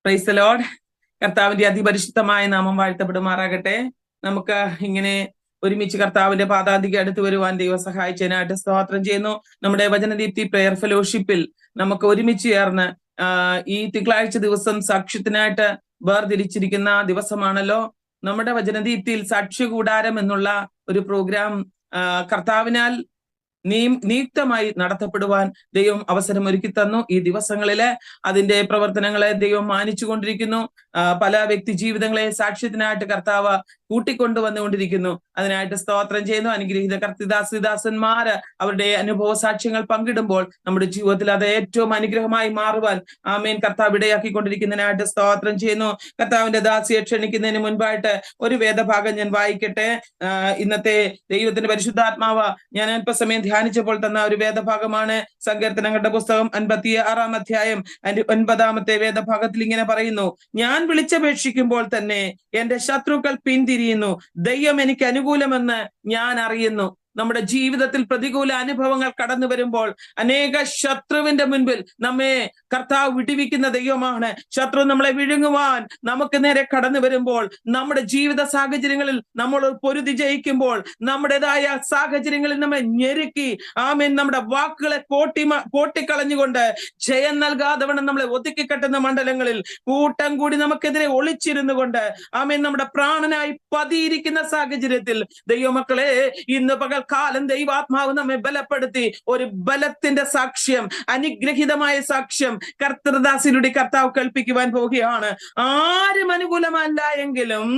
Price the Lord. കർത്താവിന്റെ അതിപരിശുദ്ധമായ നാമം വാഴ്ത്തപ്പെടുമാറാകട്ടെ. നമുക്ക് ഇങ്ങനെ ഒരുമിച്ച് കർത്താവിന്റെ പാദാന്തിക്ക് അടുത്ത് വരുവാൻ ദൈവം സഹായിച്ചതിനായിട്ട് സ്തോത്രം ചെയ്യുന്നു. നമ്മുടെ വചനദീപ്തി പ്രെയർ ഫെലോഷിപ്പിൽ നമുക്ക് ഒരുമിച്ച് ചേർന്ന് ഈ തിങ്കളാഴ്ച ദിവസം സാക്ഷ്യത്തിനായിട്ട് വേർതിരിച്ചിരിക്കുന്ന ദിവസമാണല്ലോ. നമ്മുടെ വചനദീപ്തിയിൽ സാക്ഷ്യകൂടാരം എന്നുള്ള ഒരു പ്രോഗ്രാം കർത്താവിനാൽ നിയുക്തമായി നടത്തപ്പെടുവാൻ ദൈവം അവസരം ഒരുക്കി തന്നു. ഈ ദിവസങ്ങളില് അതിന്റെ പ്രവർത്തനങ്ങളെ ദൈവം മാനിച്ചുകൊണ്ടിരിക്കുന്നു. പല വ്യക്തി ജീവിതങ്ങളെ സാക്ഷ്യത്തിനായിട്ട് കർത്താവ് കൂട്ടിക്കൊണ്ടുവന്നുകൊണ്ടിരിക്കുന്നു. അതിനായിട്ട് സ്തോത്രം ചെയ്യുന്നു. അനുഗ്രഹീത കർത്തിദാസിദാസന്മാര് അവരുടെ അനുഭവ സാക്ഷ്യങ്ങൾ പങ്കിടുമ്പോൾ നമ്മുടെ ജീവിതത്തിൽ അത് ഏറ്റവും അനുഗ്രഹമായി മാറുവാൻ ആമേൻ കർത്താവ് ഇടയാക്കിക്കൊണ്ടിരിക്കുന്നതിനായിട്ട് സ്തോത്രം ചെയ്യുന്നു. കർത്താവിന്റെ ദാസിയെ ക്ഷണിക്കുന്നതിന് മുൻപായിട്ട് ഒരു വേദഭാഗം ഞാൻ വായിക്കട്ടെ. ഇന്നത്തെ ദൈവത്തിന്റെ പരിശുദ്ധാത്മാവ് ഞാൻ അല്പസമയം ധ്യാനിച്ചപ്പോൾ തന്ന ഒരു വേദഭാഗമാണ് സങ്കീർത്തനങ്ങളുടെ പുസ്തകം 56-ാം അധ്യായം 9-ാമത്തെ വേദഭാഗത്തിൽ ഇങ്ങനെ പറയുന്നു: ഞാൻ വിളിച്ചപേക്ഷിക്കുമ്പോൾ തന്നെ എന്റെ ശത്രുക്കൾ പിന്തിരിയുന്നു, ദൈവം എനിക്ക് അനുകൂലമെന്ന് ഞാൻ അറിയുന്നു. നമ്മുടെ ജീവിതത്തിൽ പ്രതികൂല അനുഭവങ്ങൾ കടന്നു വരുമ്പോൾ അനേക ശത്രുവിന്റെ മുൻപിൽ നമ്മെ കർത്താവ് വിടുവിക്കുന്ന ദൈവമാണ്. ശത്രു നമ്മളെ വിഴുങ്ങുവാൻ നമുക്ക് നേരെ കടന്നു വരുമ്പോൾ, നമ്മുടെ ജീവിത സാഹചര്യങ്ങളിൽ നമ്മൾ പൊരുതി ജയിക്കുമ്പോൾ, നമ്മുടേതായ സാഹചര്യങ്ങളിൽ നമ്മെ ഞെരുക്കി ആമേൻ നമ്മുടെ വാക്കുകളെ കോട്ടിക്കളഞ്ഞുകൊണ്ട് ജയം നൽകാതെ വണ്ണം നമ്മളെ ഒതുക്കിക്കെട്ടുന്ന മണ്ഡലങ്ങളിൽ കൂട്ടം കൂടി നമുക്കെതിരെ ഒളിച്ചിരുന്നു കൊണ്ട് ആമേൻ നമ്മുടെ പ്രാണനായി പതിയിരിക്കുന്ന സാഹചര്യത്തിൽ ദൈവമക്കളെ ഇന്ന് കാലം ദൈവാത്മാവ് നമ്മെ ബലപ്പെടുത്തി ഒരു ബലത്തിന്റെ സാക്ഷ്യം, അനുഗ്രഹീതമായ സാക്ഷ്യം കർത്തൃദാസിലൂടെ കർത്താവ് കൽപ്പിക്കുവാൻ പോവുകയാണ്. ആരും അനുകൂലമല്ല എങ്കിലും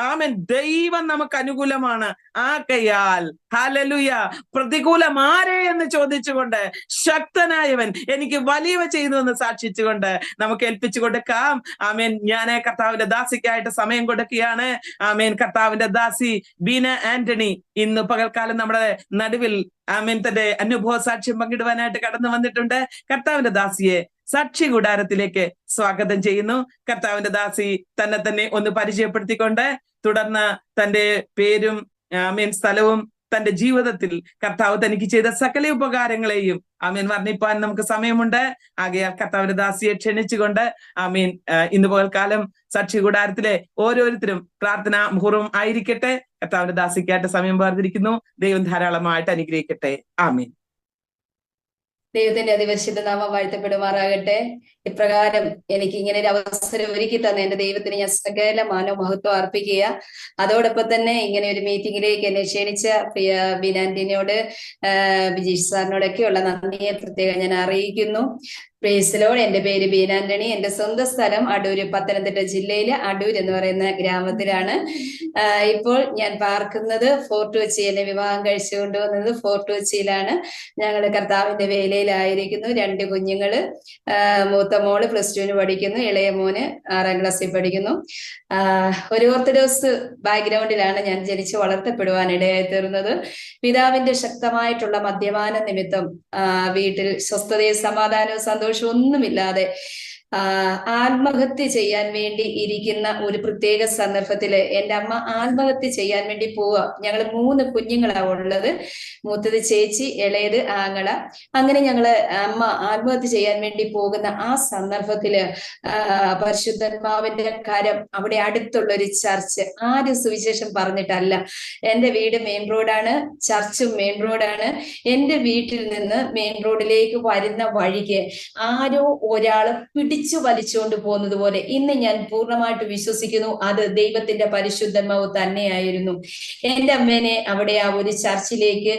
ആമേൻ ദൈവം നമുക്ക് അനുകൂലമാണ്. ആകയാൽ ഹല്ലേലൂയ, പ്രതികൂലം ആരെ എന്ന് ചോദിച്ചുകൊണ്ട് ശക്തനായവൻ എനിക്ക് വലിയവ ചെയ്തു എന്ന് സാക്ഷിച്ചുകൊണ്ട് നമുക്ക് ഏൽപ്പിച്ചു കൊടുക്കാം. ആമേൻ. ഞാൻ കർത്താവിന്റെ ദാസിക്കായിട്ട് സമയം കൊടുക്കുകയാണ്. ആമേൻ. കർത്താവിന്റെ ദാസി ബീന ആന്റണി ഇന്ന് പകൽക്കാലം നമ്മുടെ നടുവിൽ ആമേൻ തന്റെ അനുഭവ സാക്ഷ്യം പങ്കിടുവാനായിട്ട് കടന്നു വന്നിട്ടുണ്ട്. കർത്താവിന്റെ ദാസിയെ സാക്ഷി കൂടാരത്തിലേക്ക് സ്വാഗതം ചെയ്യുന്നു. കർത്താവിന്റെ ദാസി തന്നെ ഒന്ന് പരിചയപ്പെടുത്തിക്കൊണ്ട് തുടർന്ന് തന്റെ പേരും ആമേൻ സ്ഥലവും തന്റെ ജീവിതത്തിൽ കർത്താവ് തനിക്ക് ചെയ്ത സകല ഉപകാരങ്ങളെയും ആമീൻ വർണ്ണിപ്പാൻ നമുക്ക് സമയമുണ്ട്. ആകയാൽ കർത്താവിന്റെ ദാസിയെ ക്ഷണിച്ചുകൊണ്ട് ആമീൻ ഇന്ന് പകൽക്കാലം സാക്ഷി കൂടാരത്തിലെ ഓരോരുത്തരും പ്രാർത്ഥനാ മുഹൂർത്തം ആയിരിക്കട്ടെ. കർത്താവിന്റെ ദാസിക്കായിട്ട് സമയം വേർതിരിക്കുന്നു. ദൈവം ധാരാളമായിട്ട് അനുഗ്രഹിക്കട്ടെ. ആമീൻ. ദൈവത്തിന്റെ അതിപരിശുദ്ധ നാമം വാഴ്ത്തപ്പെടുമാറാകട്ടെ. ഇപ്രകാരം എനിക്ക് ഇങ്ങനെ ഒരു അവസരം ഒരുക്കി തന്ന എന്റെ ദൈവത്തിന് ഞാൻ സകല മാനവമഹത്വം അർപ്പിക്കുക. അതോടൊപ്പം തന്നെ ഇങ്ങനെ ഒരു മീറ്റിംഗിലേക്ക് എന്നെ ക്ഷണിച്ച പ്രിയ ബിനാന്റിനോട് ബിജീഷ് സാറിനോടൊക്കെയുള്ള നന്ദിയെ പ്രത്യേകം ഞാൻ അറിയിക്കുന്നു. Price the Lord. എന്റെ പേര് ബീനാന്റണി. എന്റെ സ്വന്തം സ്ഥലം അടൂര്, പത്തനംതിട്ട ജില്ലയിലെ അടൂർ എന്ന് പറയുന്ന ഗ്രാമത്തിലാണ്. ഇപ്പോൾ ഞാൻ പാർക്കുന്നത് ഫോർട്ട് കൊച്ചി. എന്നെ വിവാഹം കഴിച്ചു കൊണ്ടുവന്നത് ഫോർട്ട് കൊച്ചിയിലാണ്. ഞങ്ങൾ കർത്താവിന്റെ വേലയിലായിരിക്കുന്നു. 2 കുഞ്ഞുങ്ങള്. മൂത്ത മോള് +2 പഠിക്കുന്നു, ഇളയ മോന് 6ാം ക്ലാസ്സിൽ പഠിക്കുന്നു. ഒരു ഓർത്തഡോക്സ് ബാക്ക്ഗ്രൗണ്ടിലാണ് ഞാൻ ജനിച്ച് വളർത്തപ്പെടുവാൻ ഇടയായി തീർന്നത്. പിതാവിന്റെ ശക്തമായിട്ടുള്ള മദ്യപാന നിമിത്തം വീട്ടിൽ സ്വസ്ഥതയും സമാധാനവും സന്തോഷവും ഒന്നുമില്ലാതെ ആത്മഹത്യ ചെയ്യാൻ വേണ്ടി ഇരിക്കുന്ന ഒരു പ്രത്യേക സന്ദർഭത്തില് എൻ്റെ അമ്മ ആത്മഹത്യ ചെയ്യാൻ വേണ്ടി പോവുക. ഞങ്ങൾ 3 കുഞ്ഞുങ്ങളാണ് ഉള്ളത്. മൂത്തത് ചേച്ചി, ഇളയത് ആങ്ങള. അങ്ങനെ ഞങ്ങള് അമ്മ ആത്മഹത്യ ചെയ്യാൻ വേണ്ടി പോകുന്ന ആ സന്ദർഭത്തില് പരിശുദ്ധാത്മാവിന്റെ കരം അവിടെ അടുത്തുള്ള ഒരു ചർച്ച്, ആരും സുവിശേഷം പറഞ്ഞിട്ടല്ല. എൻ്റെ വീട് മെയിൻ റോഡാണ്, ചർച്ചും മെയിൻ റോഡാണ്. എൻ്റെ വീട്ടിൽ നിന്ന് മെയിൻ റോഡിലേക്ക് വരുന്ന വഴിക്ക് ആരോ ഒരാള് പിടിച്ചു വലിച്ചുകൊണ്ട് പോകുന്നത് പോലെ ഇന്ന് ഞാൻ പൂർണ്ണമായിട്ട് വിശ്വസിക്കുന്നു അത് ദൈവത്തിന്റെ പരിശുദ്ധാത്മാവ് തന്നെയായിരുന്നു. എൻ്റെ അമ്മേനെ അവിടെ ആ ഒരു ചർച്ചിലേക്ക്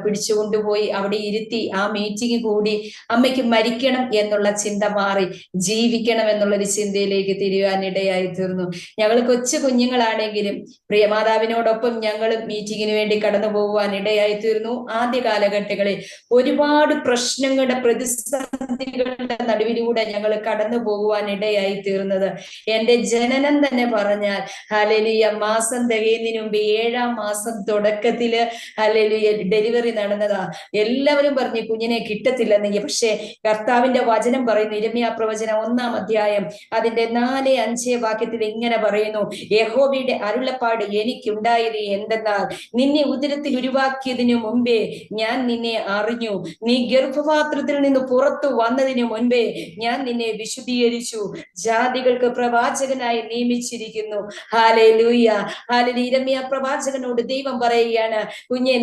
പിടിച്ചുകൊണ്ടുപോയി അവിടെ ഇരുത്തി ആ മീറ്റിംഗ് കൂടി അമ്മയ്ക്ക് മരിക്കണം എന്നുള്ള ചിന്ത മാറി ജീവിക്കണം എന്നുള്ളൊരു ചിന്തയിലേക്ക് തിരിയാനിടയായി തീർന്നു. ഞങ്ങൾ കൊച്ചു കുഞ്ഞുങ്ങളാണെങ്കിലും പ്രിയമാതാവിനോടൊപ്പം ഞങ്ങൾ മീറ്റിങ്ങിന് വേണ്ടി കടന്നു പോകുവാൻ ഇടയായി തീർന്നു. ആദ്യ കാലഘട്ടങ്ങളിൽ ഒരുപാട് പ്രശ്നങ്ങളുടെ പ്രതിസന്ധികളുടെ നടുവിലൂടെ ഞങ്ങൾ കടന്നു പോകുവാൻ ഇടയായി തീർന്നത്. എൻ്റെ ജനനം തന്നെ പറഞ്ഞാൽ ഹല്ലേലൂയ മാസം തികയുന്നതിന് മുമ്പ് 7ാം മാസം തുടക്കത്തില് ഹല്ലേലൂയ ഡെലിവറി നടന്നതാ. എല്ലാവരും പറഞ്ഞു കുഞ്ഞിനെ കിട്ടത്തില്ലെന്നെങ്കിൽ. പക്ഷെ കർത്താവിന്റെ വചനം പറയുന്നു, യിരെമ്യാ പ്രവചനം 1-ാം അധ്യായം അതിന്റെ 4-5 വാക്യത്തിൽ ഇങ്ങനെ പറയുന്നു: യഹോവയുടെ അരുളപ്പാട് എനിക്കുണ്ടായത് എന്തെന്നാൽ നിന്നെ ഉദരത്തിൽ ഉരുവാക്കിയതിനു മുമ്പേ ഞാൻ നിന്നെ അറിഞ്ഞു, നീ ഗർഭപാത്രത്തിൽ നിന്ന് പുറത്തു വന്നതിന് മുൻപേ ഞാൻ നിന്നെ വിശുദ്ധീകരിച്ചു, ജാതികൾക്ക് പ്രവാചകനായി നിയമിച്ചിരിക്കുന്നു. Hallelujah, hallelujah. യിരെമ്യാ പ്രവാചകനോട് ദൈവം പറയുകയാണ്, കുഞ്ഞെ,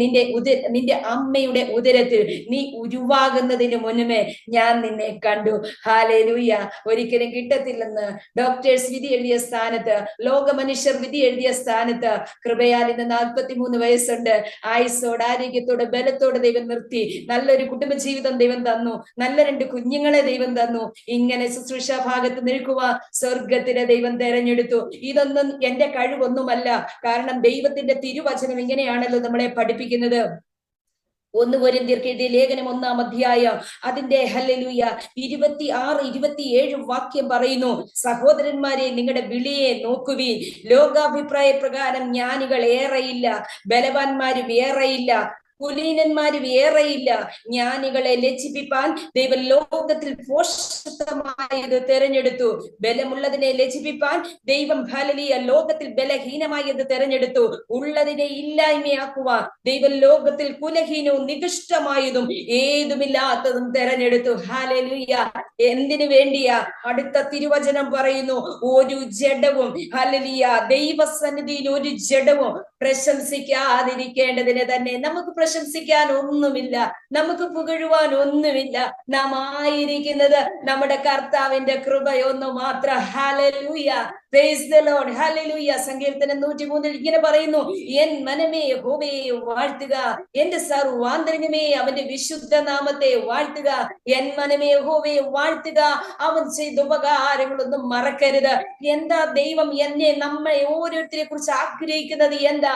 നിന്റെ അമ്മയുടെ ഉദരത്തിൽ നീ ഉരുവാകുന്നതിന് മുന്നമേ ഞാൻ നിന്നെ കണ്ടു. ഹല്ലേലൂയ. ഒരിക്കലും കിട്ടത്തില്ലെന്ന് ഡോക്ടേഴ്സ് വിധി എഴുതിയ സ്ഥാനത്ത്, ലോക മനുഷ്യർ വിധി എഴുതിയ സ്ഥാനത്ത് കൃപയാൽ ഇന്ന് 43 വയസ്സുണ്ട്. ആയുസ്സോട്, ആരോഗ്യത്തോട്, ബലത്തോട് ദൈവം നിർത്തി. നല്ലൊരു കുടുംബജീവിതം ദൈവം തന്നു. നല്ല 2 കുഞ്ഞുങ്ങളെ ദൈവം തന്നു. ഇങ്ങനെ ശുശ്രൂഷ ഭാഗത്ത് നിൽക്കുവാൻ സ്വർഗത്തിലെ ദൈവം തെരഞ്ഞെടുത്തു. ഇതൊന്നും എന്റെ കഴിവൊന്നുമല്ല. കാരണം ദൈവത്തിന്റെ തിരുവചനം ഇങ്ങനെയാണല്ലോ നമ്മളെ പഠിപ്പിക്കുന്നത്. 1 കൊരിന്ത്യർക്ക് എഴുതിയ ലേഖനം 1-ാം അധ്യായം അതിന്റെ ഹല്ലേലൂയ 26, 27 വാക്യം പറയുന്നു, സഹോദരന്മാരെ, നിങ്ങളുടെ വിളിയെ നോക്കുവീൻ. ലോകാഭിപ്രായ പ്രകാരം ജ്ഞാനികൾ ഏറെയില്ല, ബലവാന്മാരും ഏറെയില്ല, കുലീനന്മാരും ഏറെയില്ല. ജ്ഞാനികളെ ലജ്ജിപ്പിപ്പാൻ ദൈവം ലോകത്തിൽ ഭോഷത്വമായത് തെരഞ്ഞെടുത്തു. ബലമുള്ളതിനെ ലജ്ജിപ്പിപ്പാൻ ദൈവം ഹല്ലേലൂയ ലോകത്തിൽ ബലഹീനമായത് തെരഞ്ഞെടുത്തു. ഉള്ളതിനെ ഇല്ലായ്മയാക്കുവാൻ ദൈവം ലോകത്തിൽ കുലഹീനവും നികൃഷ്ടമായതും ഏതുമില്ലാത്തതും തെരഞ്ഞെടുത്തു. ഹല്ലേലൂയ. എന്തിനു വേണ്ടിയാ? അടുത്ത തിരുവചനം പറയുന്നു, ഒരു ജഡവും ഹല്ലേലൂയ ദൈവസന്നിധിയിൽ ഒരു ജഡവും പ്രശംസിക്കാതിരിക്കേണ്ടതിന് തന്നെ. നമുക്ക് പ്രശംസിക്കാൻ ഒന്നുമില്ല, നമുക്ക് പുകഴുവാൻ ഒന്നുമില്ല. നാം ആയിരിക്കുന്നത് നമ്മുടെ കർത്താവിന്റെ കൃപയൊന്നു മാത്രം. Hallelujah, praise the Lord, hallelujah. സങ്കീർത്തനം 103 ഇങ്ങനെ പറയുന്നു, എൻ മനമേ യഹോവയെ വാഴ്ത്തുക, എന്റെ സർവാന്തരംഗമേ അവന്റെ വിശുദ്ധ നാമത്തെ വാഴ്ത്തുക. എൻ മനമേ യഹോവയെ വാഴ്ത്തുക, അവൻ ചെയ്ത ഉപകാരങ്ങളൊന്നും മറക്കരുത്. എന്താ ദൈവം നമ്മളെ ഓരോരുത്തരെ കുറിച്ച് ആഗ്രഹിക്കുന്നത്? എന്താ?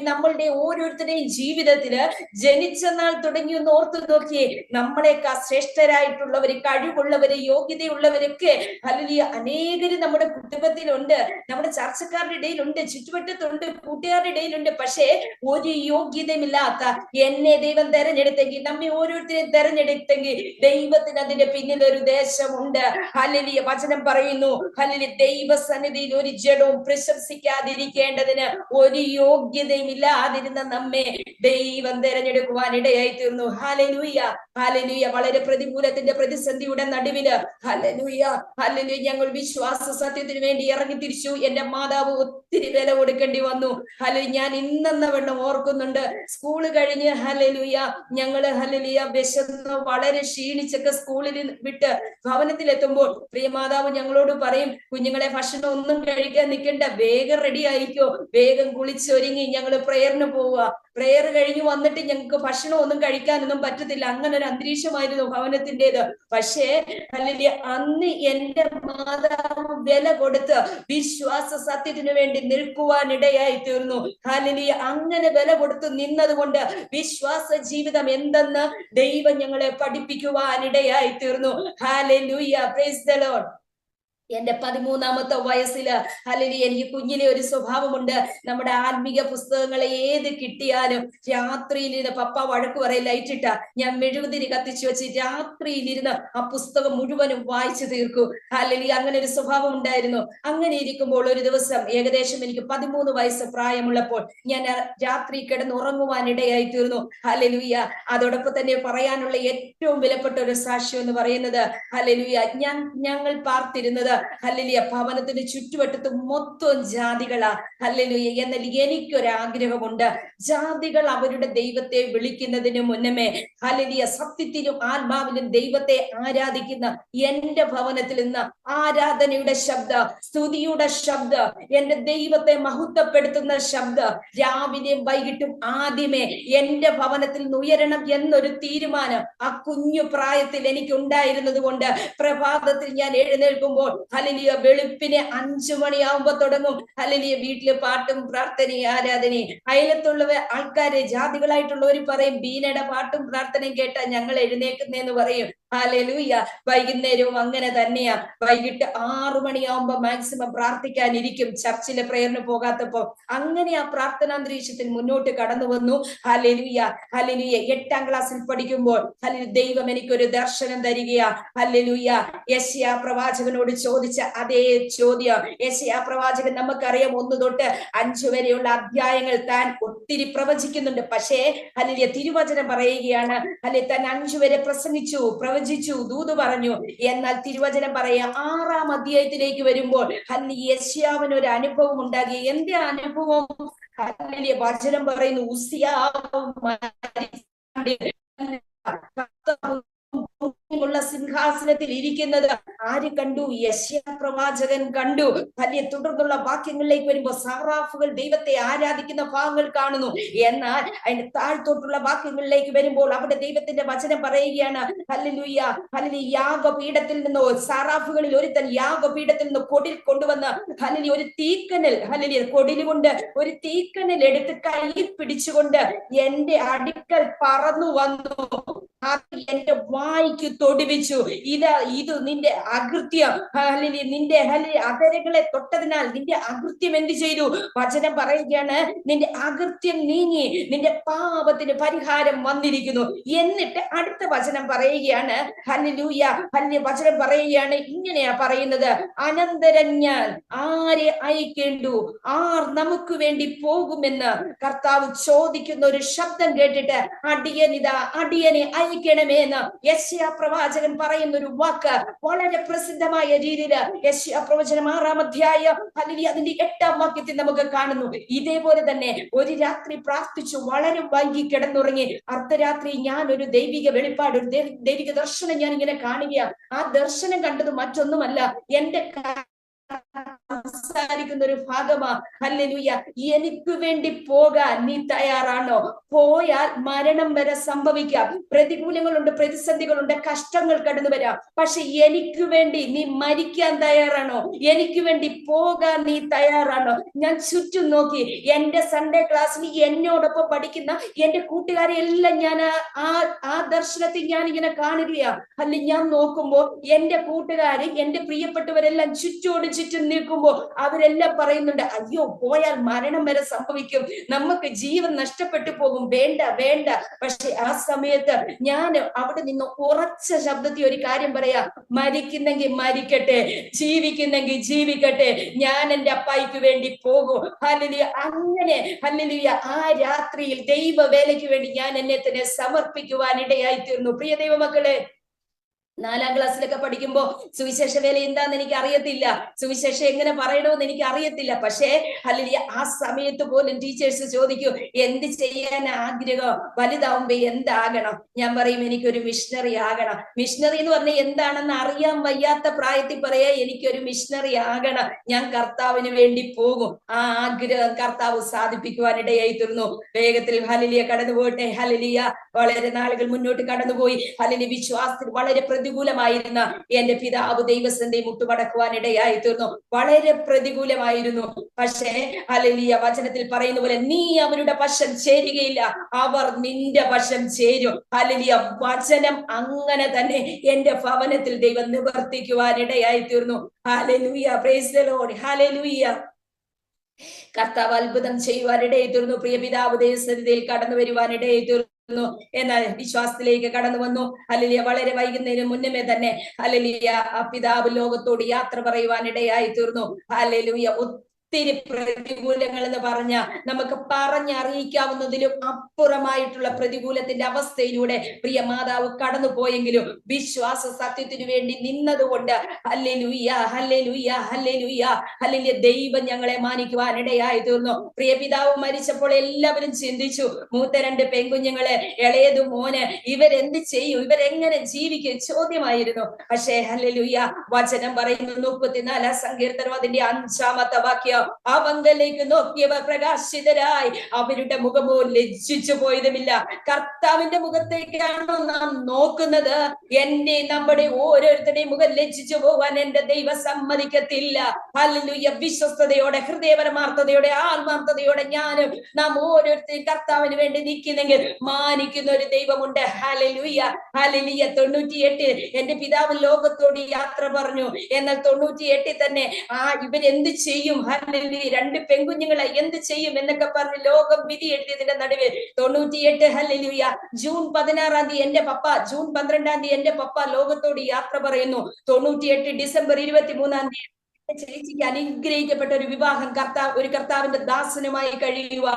നമ്മളുടെ ഓരോരുത്തരുടെയും ജീവിതത്തില് ജനിച്ച നാൾ തുടങ്ങി ഒന്ന് ഓർത്തു നോക്കിയേ. നമ്മളെക്കാൾ ശ്രേഷ്ഠരായിട്ടുള്ളവര്, കഴിവുള്ളവര്, യോഗ്യതയുള്ളവരൊക്കെ ഹല്ലേലൂയ അനേകര് നമ്മുടെ കുടുംബത്തിലുണ്ട്, നമ്മുടെ ചർച്ചക്കാരുടെ ഇടയിലുണ്ട്, ചുറ്റുവട്ടത്തുണ്ട്, കൂട്ടുകാരുടെ ഇടയിലുണ്ട്. പക്ഷേ ഒരു യോഗ്യതയുമില്ലാത്ത എന്നെ ദൈവം തെരഞ്ഞെടുത്തെങ്കിൽ, നമ്മെ ഓരോരുത്തരെയും തെരഞ്ഞെടുത്തെങ്കിൽ ദൈവത്തിന് അതിന്റെ പിന്നിൽ ഒരു ഉദ്ദേശമുണ്ട്. ഹല്ലേലൂയ. വചനം പറയുന്നു, ഹല്ലേലൂയ, ദൈവസന്നിധിയിൽ ഒരു ജഡവും പ്രശംസിക്കാതിരിക്കേണ്ടതിന് ഒരു യോഗ്യതയും ഇല്ലാതിരുന്ന നമ്മെ ദൈവം തെരഞ്ഞെടുക്കുവാൻ ഇടയായി തീർന്നു. Hallelujah, hallelujah. വളരെ പ്രതികൂലത്തിന്റെ പ്രതിസന്ധിയുടെ നടുവില് ഹല്ലേലൂയ, ഹല്ലേലൂയ, ഞങ്ങൾ വിശ്വാസ സത്യത്തിന് വേണ്ടി ഇറങ്ങി തിരിച്ചു. എന്റെ മാതാവ് ഒത്തിരി വില കൊടുക്കേണ്ടി വന്നു. ഹല്ലേലൂയ. ഞാൻ ഇന്നെന്ന വണ്ണം ഓർക്കുന്നുണ്ട്. സ്കൂള് കഴിഞ്ഞ് ഹല്ലേലൂയ ഞങ്ങള് ഹല്ലേലൂയ വിശന്ന് വളരെ ക്ഷീണിച്ചൊക്കെ സ്കൂളിൽ വിട്ട് ഭവനത്തിലെത്തുമ്പോൾ പ്രിയ മാതാവ് ഞങ്ങളോട് പറയും, കുഞ്ഞുങ്ങളെ ഭക്ഷണം ഒന്നും കഴിക്കാൻ നിൽക്കണ്ട, വേഗം റെഡി ആയിക്കോ, വേഗം കുളിച്ചൊരുങ്ങി ഞങ്ങള് പ്രേയറിന് പോവുക. പ്രേയർ കഴിഞ്ഞ് വന്നിട്ട് ഞങ്ങൾക്ക് ഭക്ഷണം ഒന്നും കഴിക്കാനൊന്നും പറ്റത്തില്ല. അങ്ങനെ ഒരു അന്തരീക്ഷമായിരുന്നു ഭവനത്തിൻ്റെത്. പക്ഷേ ഹല്ലേലൂയ അന്ന് എന്റെ മാതാവ് വില കൊടുത്ത് വിശ്വാസ സത്യത്തിനു വേണ്ടി നിൽക്കുവാൻ ഇടയായി തീർന്നു. ഹല്ലേലൂയ. അങ്ങനെ വില കൊടുത്ത് നിന്നത് കൊണ്ട് വിശ്വാസ ജീവിതം എന്തെന്ന് ദൈവം ഞങ്ങളെ പഠിപ്പിക്കുവാൻ ഇടയായി തീർന്നു. Hallelujah, praise the Lord. എന്റെ 13ാമത്തെ വയസ്സില് ഹല്ലേലൂയ എനിക്ക് കുഞ്ഞിലെ ഒരു സ്വഭാവമുണ്ട്. നമ്മുടെ ആത്മീക പുസ്തകങ്ങളെ ഏത് കിട്ടിയാലും രാത്രിയിലിരുന്ന്, പപ്പ വഴക്ക് പറയും ലൈറ്റ് ഇട്ട, ഞാൻ മെഴുകുതിരി കത്തിച്ചു വെച്ച് രാത്രിയിലിരുന്ന് ആ പുസ്തകം മുഴുവനും വായിച്ചു തീർക്കും. ഹല്ലേലൂയ. അങ്ങനെ ഒരു സ്വഭാവം ഉണ്ടായിരുന്നു. അങ്ങനെ ഇരിക്കുമ്പോൾ ഒരു ദിവസം ഏകദേശം എനിക്ക് 13 വയസ്സ് പ്രായമുള്ളപ്പോൾ ഞാൻ രാത്രി കിടന്ന് ഉറങ്ങുവാൻ ഇടയായി തീർന്നു. ഹല്ലേലൂയ. അതോടൊപ്പം തന്നെ പറയാനുള്ള ഏറ്റവും വിലപ്പെട്ട ഒരു സാക്ഷ്യം എന്ന് പറയുന്നത് ഹല്ലേലൂയ ഞങ്ങൾ പാർത്തിരുന്നത് ഹല്ലേലൂയ ഭവനത്തിന് ചുറ്റുവട്ടത്ത് മൊത്തം ജാതികളാ. ഹല്ലേലൂയ. എന്നാൽ എനിക്കൊരാഗ്രഹമുണ്ട്, ജാതികൾ അവരുടെ ദൈവത്തെ വിളിക്കുന്നതിന് മുന്നമേ ഹല്ലേലൂയ സത്യത്തിലും ആത്മാവിലും ദൈവത്തെ ആരാധിക്കുന്ന എന്റെ ഭവനത്തിൽ നിന്ന് ആരാധനയുടെ ശബ്ദം, സ്തുതിയുടെ ശബ്ദം, എന്റെ ദൈവത്തെ മഹത്വപ്പെടുത്തുന്ന ശബ്ദം രാവിലെയും വൈകിട്ടും ആദ്യമേ എന്റെ ഭവനത്തിൽ നിന്ന് ഉയരണം എന്നൊരു തീരുമാനം ആ കുഞ്ഞു പ്രായത്തിൽ എനിക്ക് ഉണ്ടായിരുന്നത് കൊണ്ട് പ്രഭാതത്തിൽ ഞാൻ എഴുന്നേൽക്കുമ്പോൾ ഹല്ലേലൂയ വെളുപ്പിനെ 5 മണിയാവുമ്പോ തുടങ്ങും ഹല്ലേലൂയ വീട്ടില് പാട്ടും പ്രാർത്ഥനയും ആരാധനയും. അയലത്തുള്ള ആൾക്കാരെ, ജാതികളായിട്ടുള്ളവർ പറയും, ബീനയുടെ പാട്ടും പ്രാർത്ഥനയും കേട്ടാ ഞങ്ങൾ എഴുന്നേൽക്കുന്നേന്ന് പറയും. ഹല്ലേലൂയ. വൈകുന്നേരവും അങ്ങനെ തന്നെയാ. വൈകിട്ട് 6 മണിയാവുമ്പോ മാക്സിമം പ്രാർത്ഥിക്കാനിരിക്കും, ചർച്ചിലെ പ്രേയറിന് പോകാത്തപ്പോ. അങ്ങനെ ആ പ്രാർത്ഥനാന്തരീക്ഷത്തിൽ മുന്നോട്ട് കടന്നു വന്നു. Hallelujah, hallelujah. 8ാം ക്ലാസ്സിൽ പഠിക്കുമ്പോൾ ഹല്ലേലൂയ ദൈവം എനിക്കൊരു ദർശനം തരികയാ. ഹല്ലേലൂയ. യെശയ്യാ പ്രവാചകനോട് ചോദിച്ച അതേ ചോദ്യം. യെശയ്യാ പ്രവാചകൻ നമുക്കറിയാം 1 തൊട്ട് 5 വരെയുള്ള അധ്യായങ്ങൾ താൻ ഒത്തിരി പ്രവചിക്കുന്നുണ്ട്. പക്ഷേ ഹല്ലേലൂയ തിരുവചനം പറയുകയാണ്, ഹല്ലേലൂയ താൻ 5 വരെ പ്രസംഗിച്ചു, പ്രവചിച്ചു, ദൂത് പറഞ്ഞു. എന്നാൽ തിരുവചനം പറയാ 6-ാം അധ്യായത്തിലേക്ക് വരുമ്പോൾ യെശയ്യാവിന് ഒരു അനുഭവം ഉണ്ടാക്കി. എന്റെ അനുഭവം വചനം പറയുന്നു, ഉള്ള സിംഹാസനത്തിൽ ഇരിക്കുന്നത് ആര് കണ്ടു? യെശയ്യാ പ്രവാചകൻ കണ്ടു. തുടർന്നുള്ള വാക്യങ്ങളിലേക്ക് വരുമ്പോൾ സറാഫുകൾ ദൈവത്തെ ആരാധിക്കുന്ന ഭാഗങ്ങൾ കാണുന്നു. എന്നാൽ അതിന്റെ താഴ്ത്തോട്ടുള്ള വാക്യങ്ങളിലേക്ക് വരുമ്പോൾ അവിടെ ദൈവത്തിന്റെ വചനം പറയുകയാണ്, ഹല്ലേലൂയ, ഹല്ലേലൂയ, യാഗപീഠത്തിൽ നിന്ന് സറാഫുകളിൽ ഒരുത്തൻ യാഗപീഠത്തിൽ നിന്ന് കൊടിൽ കൊണ്ടുവന്ന് ഹല്ലേലൂയ ഒരു തീക്കനൽ, ഹല്ലേലൂയ കൊടിൽ കൊണ്ട് ഒരു തീക്കനൽ എടുത്ത് കയ്യിൽ പിടിച്ചുകൊണ്ട് എന്റെ അടുക്കൽ പറന്നു വന്നു, എന്റെ വായിക്ക് തൊടുവിച്ചു. ഇത് നിന്റെ അകൃത്യം, നിന്റെ അധരങ്ങളെ തൊട്ടതിനാൽ നിന്റെ അകൃത്യം എന്ത് ചെയ്തു? വചനം പറയുകയാണ്, നിന്റെ അകൃത്യം നീങ്ങി, നിന്റെ പാപത്തിന് പരിഹാരം വന്നിരിക്കുന്നു. എന്നിട്ട് അടുത്ത വചനം പറയുകയാണ്, ഹല്ലേലൂയ, വചനം പറയുകയാണ്, ഇങ്ങനെയാ പറയുന്നത്, അനന്തരം ഞാൻ ആരെ അയക്കേണ്ടു? ആർ നമുക്ക് വേണ്ടി പോകുമെന്ന് കർത്താവ് ചോദിക്കുന്ന ഒരു ശബ്ദം കേട്ടിട്ട് അടിയനെ അയക്കണമേ എന്ന് യെശയ്യാ പ്രവാചകൻ പറയുന്ന ഒരു വാക്ക് വളരെ പ്രസിദ്ധമായ രീതിയിൽ യെശയ്യാ പ്രവചനം 6-ാം അധ്യായം അതിന്റെ 8-ാം വാക്യത്തിൽ നമുക്ക് കാണുന്നു. ഇതേപോലെ തന്നെ ഒരു രാത്രി പ്രാർത്ഥിച്ചു, വളരെ വൈകി കിടന്നുറങ്ങി. അർദ്ധരാത്രി ഞാൻ ഒരു ദൈവിക വെളിപ്പാട്, ഒരു ദൈവിക ദർശനം ഞാൻ ഇങ്ങനെ കാണുകയാണ്. ആ ദർശനം കണ്ടത് മറ്റൊന്നുമല്ല, എന്റെ സംസാരിക്കുന്ന ഒരു ഭാഗമാ. ഹല്ലേലൂയ, എനിക്ക് വേണ്ടി പോകാൻ നീ തയ്യാറാണോ? പോയാൽ മരണം വരെ സംഭവിക്കാം. പ്രതികൂലങ്ങളുണ്ട്, പ്രതിസന്ധികളുണ്ട്, കഷ്ടങ്ങൾ കടന്നു വരാം. പക്ഷെ എനിക്ക് വേണ്ടി നീ മരിക്കാൻ തയ്യാറാണോ? എനിക്ക് വേണ്ടി പോകാൻ നീ തയ്യാറാണോ? ഞാൻ ചുറ്റും നോക്കി, എന്റെ സൺഡേ ക്ലാസ്സിൽ എന്നോടൊപ്പം പഠിക്കുന്ന എന്റെ കൂട്ടുകാരെ എല്ലാം ഞാൻ ആ ദർശനത്തിൽ ഞാൻ ഇങ്ങനെ കാണുകയാ. അല്ലെ, ഞാൻ നോക്കുമ്പോ എന്റെ കൂട്ടുകാര്, എന്റെ പ്രിയപ്പെട്ടവരെല്ലാം ചുറ്റും നിൽക്കുമ്പോ അവരെല്ലാം പറയുന്നുണ്ട്, അയ്യോ പോയാൽ മരണം വരെ സംഭവിക്കും, നമുക്ക് ജീവൻ നഷ്ടപ്പെട്ടു പോകും, വേണ്ട വേണ്ട. പക്ഷെ ആ സമയത്ത് ഞാൻ അവിടെ നിന്ന് ഉറച്ച ശബ്ദത്തിൽ ഒരു കാര്യം പറയാ, മരിക്കുന്നെങ്കിൽ മരിക്കട്ടെ, ജീവിക്കുന്നെങ്കിൽ ജീവിക്കട്ടെ, ഞാൻ എന്റെ അപ്പായിക്ക് വേണ്ടി പോകും. ഹല്ലേലൂയ. അങ്ങനെ ഹല്ലേലൂയ, ആ രാത്രിയിൽ ദൈവ വേലയ്ക്ക് വേണ്ടി ഞാൻ എന്നെ തന്നെ സമർപ്പിക്കുവാൻ ഇടയായി തീർന്നു. പ്രിയ ദൈവമക്കളെ, 4-ാം ക്ലാസ്സിലൊക്കെ പഠിക്കുമ്പോ സുവിശേഷ വേല എന്താന്ന് എനിക്ക് അറിയത്തില്ല, സുവിശേഷം എങ്ങനെ പറയണമെന്ന് എനിക്ക് അറിയത്തില്ല. പക്ഷേ ഹല്ലേലൂയ, ആ സമയത്ത് പോലും ടീച്ചേഴ്സ് ചോദിക്കൂ, എന്ത് ചെയ്യാൻ ആഗ്രഹം, വലുതാവുമ്പോ എന്താകണം? ഞാൻ പറയും, എനിക്കൊരു മിഷണറി ആകണം. മിഷണറി എന്ന് പറഞ്ഞാൽ എന്താണെന്ന് അറിയാൻ വയ്യാത്ത പ്രായത്തിൽ പറയാ, എനിക്കൊരു മിഷണറി ആകണം, ഞാൻ കർത്താവിന് വേണ്ടി പോകും. ആ ആഗ്രഹം കർത്താവ് സാധിപ്പിക്കുവാൻ ഇടയായി തീർന്നു. വേഗത്തിൽ ഹല്ലേലൂയ കടന്നുപോട്ടെ. ഹല്ലേലൂയ, വളരെ നാളുകൾ മുന്നോട്ട് കടന്നുപോയി. ഹല്ലേലൂയ, വിശ്വാസത്തിൽ വളരെ പ്രതികൂലമായിരുന്ന എന്റെ പിതാവ് ദൈവസന്നിധി മുട്ടുമടക്കുവാൻ ഇടയായി തീർന്നു. വളരെ പ്രതികൂലമായിരുന്നു. പക്ഷേ ഹല്ലേലൂയ, വചനത്തിൽ പറയുന്ന പോലെ, നീ അവരുടെ പക്ഷം ചേരുകയില്ല, അവർ നിന്റെ പക്ഷം ചേരും. ഹല്ലേലൂയ, വചനം അങ്ങനെ തന്നെ എന്റെ ഭവനത്തിൽ ദൈവം നിവർത്തിക്കുവാൻ ഇടയായി തീർന്നു. Hallelujah, praise the Lord. Hallelujah, കർത്താവ് അത്ഭുതം ചെയ്യുവാൻ ഇടയായി തീർന്നു. പ്രിയ പിതാവ് ദൈവസന്നിധിയിൽ കടന്നു വരുവാൻ ഇടയായി തീർന്നു. എന്നാൽ വിശ്വാസത്തിലേക്ക് കടന്നു വന്നു. ഹല്ലേലൂയ, വളരെ വൈകുന്നതിന് മുന്നമേ തന്നെ ഹല്ലേലൂയ, ആ പിതാവ് ലോകത്തോട് യാത്ര പറയുവാൻ ഇടയായി തീർന്നു. ഹല്ലേലൂയ, ഒത്തിരി പ്രതികൂലങ്ങൾ എന്ന് പറഞ്ഞ നമുക്ക് പറഞ്ഞറിയിക്കാവുന്നതിലും അപ്പുറമായിട്ടുള്ള പ്രതികൂലത്തിന്റെ അവസ്ഥയിലൂടെ പ്രിയ മാതാവ് കടന്നു പോയെങ്കിലും വിശ്വാസ സത്യത്തിനു വേണ്ടി നിന്നതുകൊണ്ട് ഹല്ലേലൂയ, ഹല്ലേലൂയ, ഹല്ലേലൂയ, ഹല്ലേലൂയ, ദൈവം ഞങ്ങളെ മാനിക്കുവാൻ ഇടയായി തീർന്നു. പ്രിയ പിതാവ് മരിച്ചപ്പോൾ എല്ലാവരും ചിന്തിച്ചു, മൂത്ത 2 പെൺകുഞ്ഞുങ്ങളെ, ഇളയത് മോന്, ഇവരെന്ത് ചെയ്യും, ഇവരെങ്ങനെ ജീവിക്കും ചോദ്യമായിരുന്നു. പക്ഷേ ഹല്ലേലൂയ, വചനം പറയുന്നു, 34-ാം സങ്കീർത്തനം അതിന്റെ 5-ാമത്തെ വാക്യം, അവങ്കലേക്ക് നോക്കിയവർ പ്രകാശിതരായി, അവരുടെ മുഖമോ ലജ്ജിച്ചു പോയതുമില്ല. കർത്താവിന്റെ മുഖത്തേക്കാണോ നാം നോക്കുന്നത്? നമ്മുടെ ഓരോരുത്തരുടെയും മുഖം ലജ്ജിച്ചു പോകാൻ എന്റെ ദൈവം സമ്മതിക്കത്തില്ല. ഹല്ലേലൂയ, വിശ്വസ്തയോടെ, ഹൃദയപരമാർത്ഥതയോടെ, ആത്മാർത്ഥതയോടെ നാം ഓരോരുത്തരും കർത്താവിന് വേണ്ടി നിൽക്കുന്നെങ്കിൽ മാനിക്കുന്ന ഒരു ദൈവമുണ്ട്. Hallelujah, hallelujah. 98 എന്റെ പിതാവ് ലോകത്തോട് യാത്ര പറഞ്ഞു. എന്നാൽ 98 തന്നെ ഇവരെന്ത് ചെയ്യും? ഹല്ലേലൂയ, 2 പെൺകുഞ്ഞുങ്ങളെ എന്ത് ചെയ്യും എന്നൊക്കെ പറഞ്ഞ് ലോകം വിധി എഴുതിയതിന്റെ നടുവിൽ 98 ഹല്ലേലൂയ, ജൂൺ 16-ാം തീയതി എന്റെ പപ്പ, ജൂൺ 12-ാം തീയതി എന്റെ പപ്പ ലോകത്തോട് യാത്ര പറയുന്നു. 98 ഡിസംബർ 23-ാം തീയതി ചേച്ചിക്ക് അനുഗ്രഹിക്കപ്പെട്ട ഒരു വിവാഹം ഒരു കർത്താവിന്റെ ദാസനുമായി കഴിയുക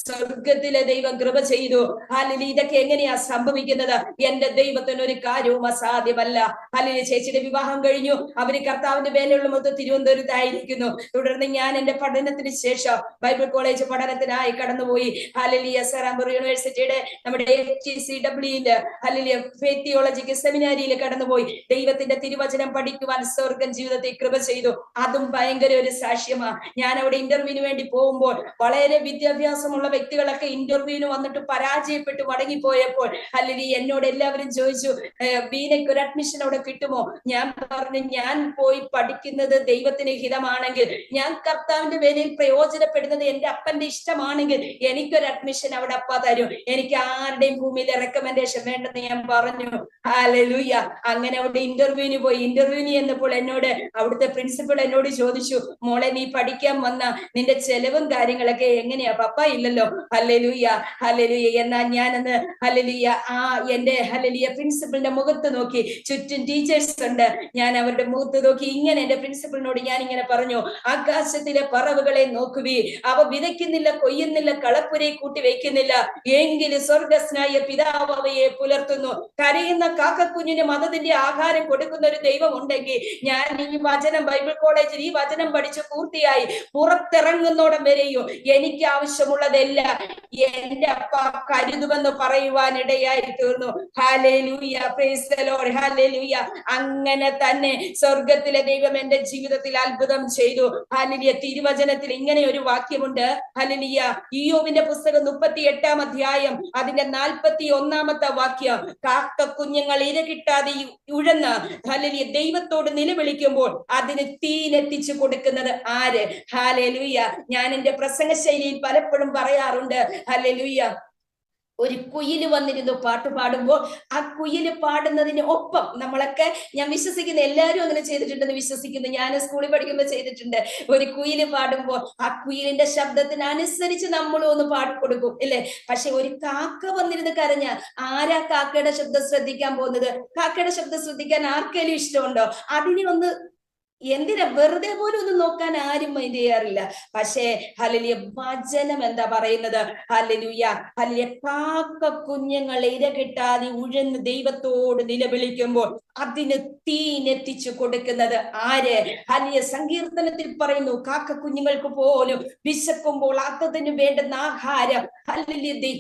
സ്വർഗത്തിലെ ദൈവം കൃപ ചെയ്തു. ഹല്ലേലൂയ. ഇതൊക്കെ എങ്ങനെയാ സംഭവിക്കുന്നത്? എന്റെ ദൈവത്തിന് ഒരു കാര്യവും അസാധ്യമല്ല. ഹല്ലേലൂയ. ചേച്ചിയുടെ വിവാഹം കഴിഞ്ഞു. അവര് കർത്താവിന്റെ വേലയുള്ള മൊത്തം തിരുവനന്തപുരത്തായിരിക്കുന്നു. തുടർന്ന് ഞാൻ എന്റെ പഠനത്തിന് ശേഷം ബൈബിൾ കോളേജ് പഠനത്തിനായി കടന്നുപോയി. ഹല്ലേലൂയ. സെറാംപൂർ യൂണിവേഴ്സിറ്റിയുടെ നമ്മുടെ FTCW ഹല്ലേലൂയ ഫെയ്ത്ത് തിയോളജിക്ക് സെമിനാരിയിൽ കടന്നുപോയി. ദൈവത്തിന്റെ തിരുവചനം പഠിക്കുവാൻ സ്വർഗം ജീവിതത്തെ കൃപ ചെയ്തു. അതും ഭയങ്കര ഒരു സാക്ഷ്യമാ. ഞാൻ അവിടെ ഇന്റർവ്യൂവിന് വേണ്ടി പോകുമ്പോൾ വളരെ വിദ്യാഭ്യാസമുള്ള വ്യക്തികളൊക്കെ ഇന്റർവ്യൂവിന് വന്നിട്ട് പരാജയപ്പെട്ടു മടങ്ങിപ്പോയപ്പോൾ ഹല്ലേലൂയ എന്നോട് എല്ലാവരും ചോദിച്ചു, ബീനയ്ക്ക് ഒരു അഡ്മിഷൻ അവിടെ കിട്ടുമോ? ഞാൻ പറഞ്ഞു, ഞാൻ പോയി പഠിക്കുന്നത് ദൈവത്തിന് ഹിതമാണെങ്കിൽ, ഞാൻ കർത്താവിന്റെ വേലയിൽ പ്രയോജനപ്പെടുന്നത് എന്റെ അപ്പന്റെ ഇഷ്ടമാണെങ്കിൽ എനിക്കൊരു അഡ്മിഷൻ അവിടെ അപ്പ തരും. എനിക്ക് ആരുടെയും ഭൂമിയിലെ റെക്കമെൻഡേഷൻ വേണ്ടെന്ന് ഞാൻ പറഞ്ഞു. ഹല്ലേലൂയ. അങ്ങനെ അവിടെ ഇന്റർവ്യൂവിന് പോയി. ഇന്റർവ്യൂവിന് ചെന്നപ്പോൾ എന്നോട് അവിടുത്തെ പ്രിൻസിപ്പൾ എന്നോട് ചോദിച്ചു, മോളെ നീ പഠിക്കാൻ വന്ന നിന്റെ ചെലവും കാര്യങ്ങളൊക്കെ എങ്ങനെയാ? പപ്പ ഇല്ലല്ലോ. Hallelujah hallelujah. എന്നാൽ ഞാനന്ന് ഹല്ലേലൂയ എന്റെ ഹല്ലേലൂയ പ്രിൻസിപ്പളിന്റെ മുഖത്ത് നോക്കി. ചുറ്റും ടീച്ചേഴ്സ് ഉണ്ട്. ഞാൻ അവരുടെ മുഖത്ത് നോക്കി ഇങ്ങനെ എന്റെ പ്രിൻസിപ്പളിനോട് ഞാൻ ഇങ്ങനെ പറഞ്ഞു, ആകാശത്തിലെ പറവുകളെ നോക്കുവി, അവ വിതയ്ക്കുന്നില്ല, കൊയ്യുന്നില്ല, കളപ്പുരെ കൂട്ടി വയ്ക്കുന്നില്ല, എങ്കിലും സ്വർഗസ്നായ പിതാവ് അവയെ പുലർത്തുന്നു. കരയുന്ന കാക്കക്കുഞ്ഞിന് മതത്തിന്റെ ആഹാരം കൊടുക്കുന്ന ഒരു ദൈവം ഉണ്ടെങ്കിൽ ഞാൻ ഈ വചനം ബൈബിൾ കോളേജിൽ ഈ വചനം പഠിച്ച് പൂർത്തിയായി പുറത്തിറങ്ങുന്നോടം വരെയും എനിക്ക് ആവശ്യമുള്ളതെല്ലാം എന്റെ അപ്പ കരുതുമെന്ന് പറയുവാനിടയായി തീർന്നു. Hallelujah. Praise the Lord. Hallelujah. അങ്ങനെ തന്നെ സ്വർഗത്തിലെ ദൈവം എന്റെ ജീവിതത്തിൽ അത്ഭുതം ചെയ്തു. ഹല്ലേലൂയ. തിരുവചനത്തിൽ ഇങ്ങനെ ഒരു വാക്യമുണ്ട്. ഹല്ലേലൂയ. ഇയ്യോബിന്റെ പുസ്തകം 38-ാം അധ്യായം അതിന്റെ 41-ാമത്തെ വാക്യം, കാക്ക കുഞ്ഞുങ്ങൾ ഇര കിട്ടാതെ ഉഴന്ന് ഹല്ലേലൂയ ദൈവത്തോട് നിലവിളിക്കുമ്പോൾ അതിന് തീയിലെത്തിച്ചു കൊടുക്കുന്നത് ആര്? ഹല്ലേലൂയ. ഞാൻ എന്റെ പ്രസംഗ ശൈലിയിൽ പലപ്പോഴും പറയാറുണ്ട്, ഹല്ലേലൂയ, ഒരു കുയില് വന്നിരുന്നു പാട്ട് പാടുമ്പോൾ ആ കുയില് പാടുന്നതിന് ഒപ്പം നമ്മളൊക്കെ, ഞാൻ വിശ്വസിക്കുന്ന എല്ലാവരും അങ്ങനെ ചെയ്തിട്ടുണ്ടെന്ന് വിശ്വസിക്കുന്നു. ഞാൻ സ്കൂളിൽ പഠിക്കുമ്പോൾ ചെയ്തിട്ടുണ്ട്. ഒരു കുയില് പാടുമ്പോൾ ആ കുയിലിന്റെ ശബ്ദത്തിനനുസരിച്ച് നമ്മളും ഒന്ന് പാടിക്കൊടുക്കും, ഇല്ലേ? പക്ഷെ ഒരു കാക്ക വന്നിരുന്ന് കരഞ്ഞാൽ ആരാ കാക്കയുടെ ശബ്ദം ശ്രദ്ധിക്കാൻ പോകുന്നത്? കാക്കയുടെ ശബ്ദം ശ്രദ്ധിക്കാൻ ആർക്കെങ്കിലും ഇഷ്ടമുണ്ടോ? അതിനെ ഒന്ന് എന്തിനാ വെറുതെ പോലും ഒന്നും നോക്കാൻ ആരും മൈൻഡ് ചെയ്യാറില്ല. പക്ഷേ ഹല്ലേലൂയ വചനം എന്താ പറയുന്നത്? ഹല്ലേലൂയ ഹല്ലേലൂയ കാക്ക കുഞ്ഞുങ്ങൾ ഇര കിട്ടാതെ ഉഴന്ന് ദൈവത്തോട് നിലവിളിക്കുമ്പോൾ അതിന് തീനെത്തിച്ചു കൊടുക്കുന്നത് ആര്? ഹല്ലേലൂയ സങ്കീർത്തനത്തിൽ പറയുന്നു, കാക്ക കുഞ്ഞുങ്ങൾക്ക് പോലും വിശക്കുമ്പോൾ അതിന് വേണ്ടുന്ന ആഹാരം ഹല്ലേലൂയ